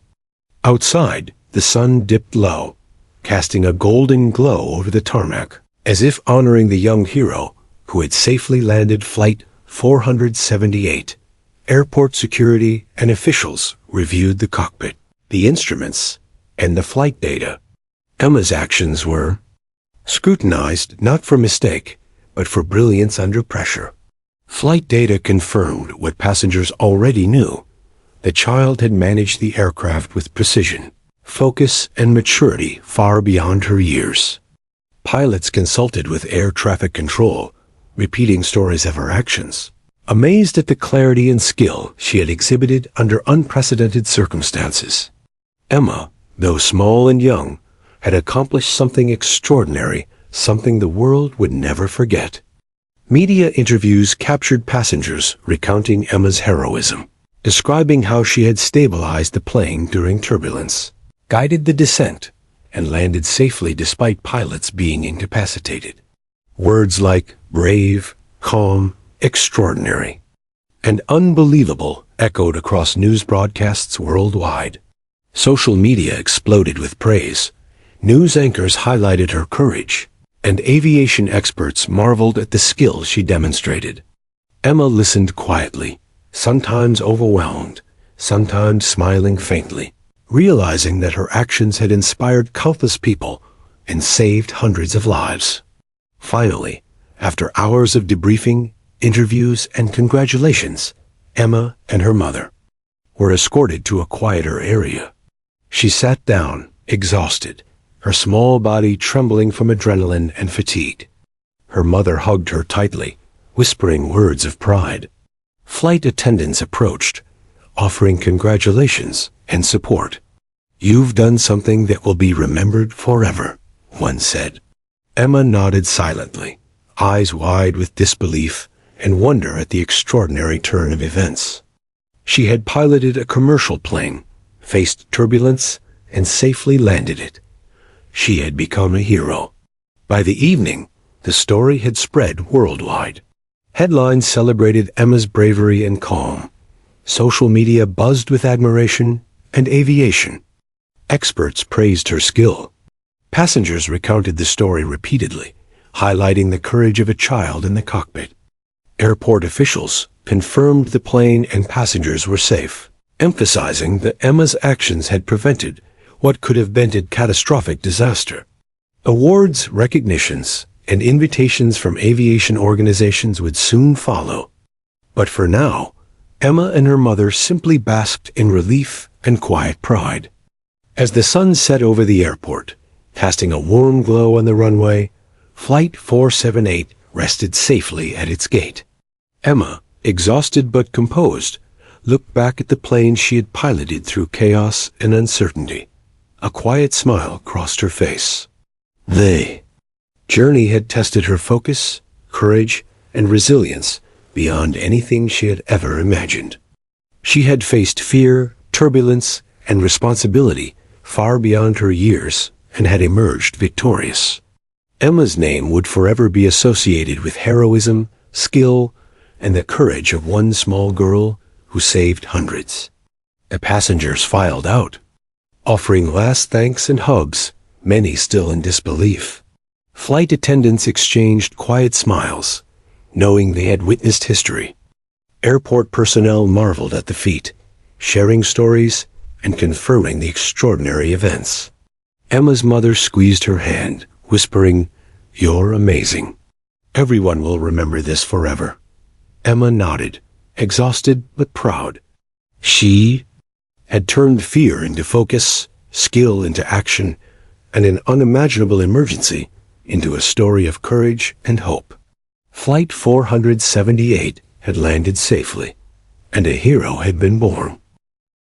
Outside, the sun dipped low, casting a golden glow over the tarmac, as if honoring the young hero who had safely landed Flight 478. Airport security and officials reviewed the cockpit, the instruments, and the flight data. Emma's actions were scrutinized not for mistake, but for brilliance under pressure. Flight data confirmed what passengers already knew. The child had managed the aircraft with precision, focus, and maturity far beyond her years. Pilots consulted with air traffic control, repeating stories of her actions, amazed at the clarity and skill she had exhibited under unprecedented circumstances. Emma, though small and young, had accomplished something extraordinary, something the world would never forget. Media interviews captured passengers recounting Emma's heroism, describing how she had stabilized the plane during turbulence, guided the descent, and landed safely despite pilots being incapacitated. Words like brave, calm, extraordinary, and unbelievable echoed across news broadcasts worldwide. Social media exploded with praise. News anchors highlighted her courage, and aviation experts marveled at the skill she demonstrated. Emma listened quietly, sometimes overwhelmed, sometimes smiling faintly, realizing that her actions had inspired countless people and saved hundreds of lives. Finally, after hours of debriefing, interviews, and congratulations, Emma and her mother were escorted to a quieter area. She sat down, exhausted, her small body trembling from adrenaline and fatigue. Her mother hugged her tightly, whispering words of pride. Flight attendants approached, offering congratulations and support. "You've done something that will be remembered forever," one said. Emma nodded silently, eyes wide with disbelief and wonder at the extraordinary turn of events. She had piloted a commercial plane, faced turbulence, and safely landed it. She had become a hero. By the evening, the story had spread worldwide. Headlines celebrated Emma's bravery and calm. Social media buzzed with admiration, and aviation experts praised her skill. Passengers recounted the story repeatedly, highlighting the courage of a child in the cockpit. Airport officials confirmed the plane and passengers were safe, emphasizing that Emma's actions had prevented what could have been a catastrophic disaster. Awards, recognitions, and invitations from aviation organizations would soon follow. But for now, Emma and her mother simply basked in relief and quiet pride. As the sun set over the airport, casting a warm glow on the runway, Flight 478 rested safely at its gate. Emma, exhausted but composed, looked back at the plane she had piloted through chaos and uncertainty. A quiet smile crossed her face. The journey had tested her focus, courage, and resilience beyond anything she had ever imagined. She had faced fear, turbulence, and responsibility far beyond her years and had emerged victorious. Emma's name would forever be associated with heroism, skill, and the courage of one small girl who saved hundreds. The passengers filed out, offering last thanks and hugs, many still in disbelief. Flight attendants exchanged quiet smiles, knowing they had witnessed history. Airport personnel marveled at the feat, sharing stories and confirming the extraordinary events. Emma's mother squeezed her hand, whispering, "You're amazing. Everyone will remember this forever." Emma nodded, exhausted but proud. She had turned fear into focus, skill into action, and an unimaginable emergency into a story of courage and hope. Flight 478 had landed safely, and a hero had been born.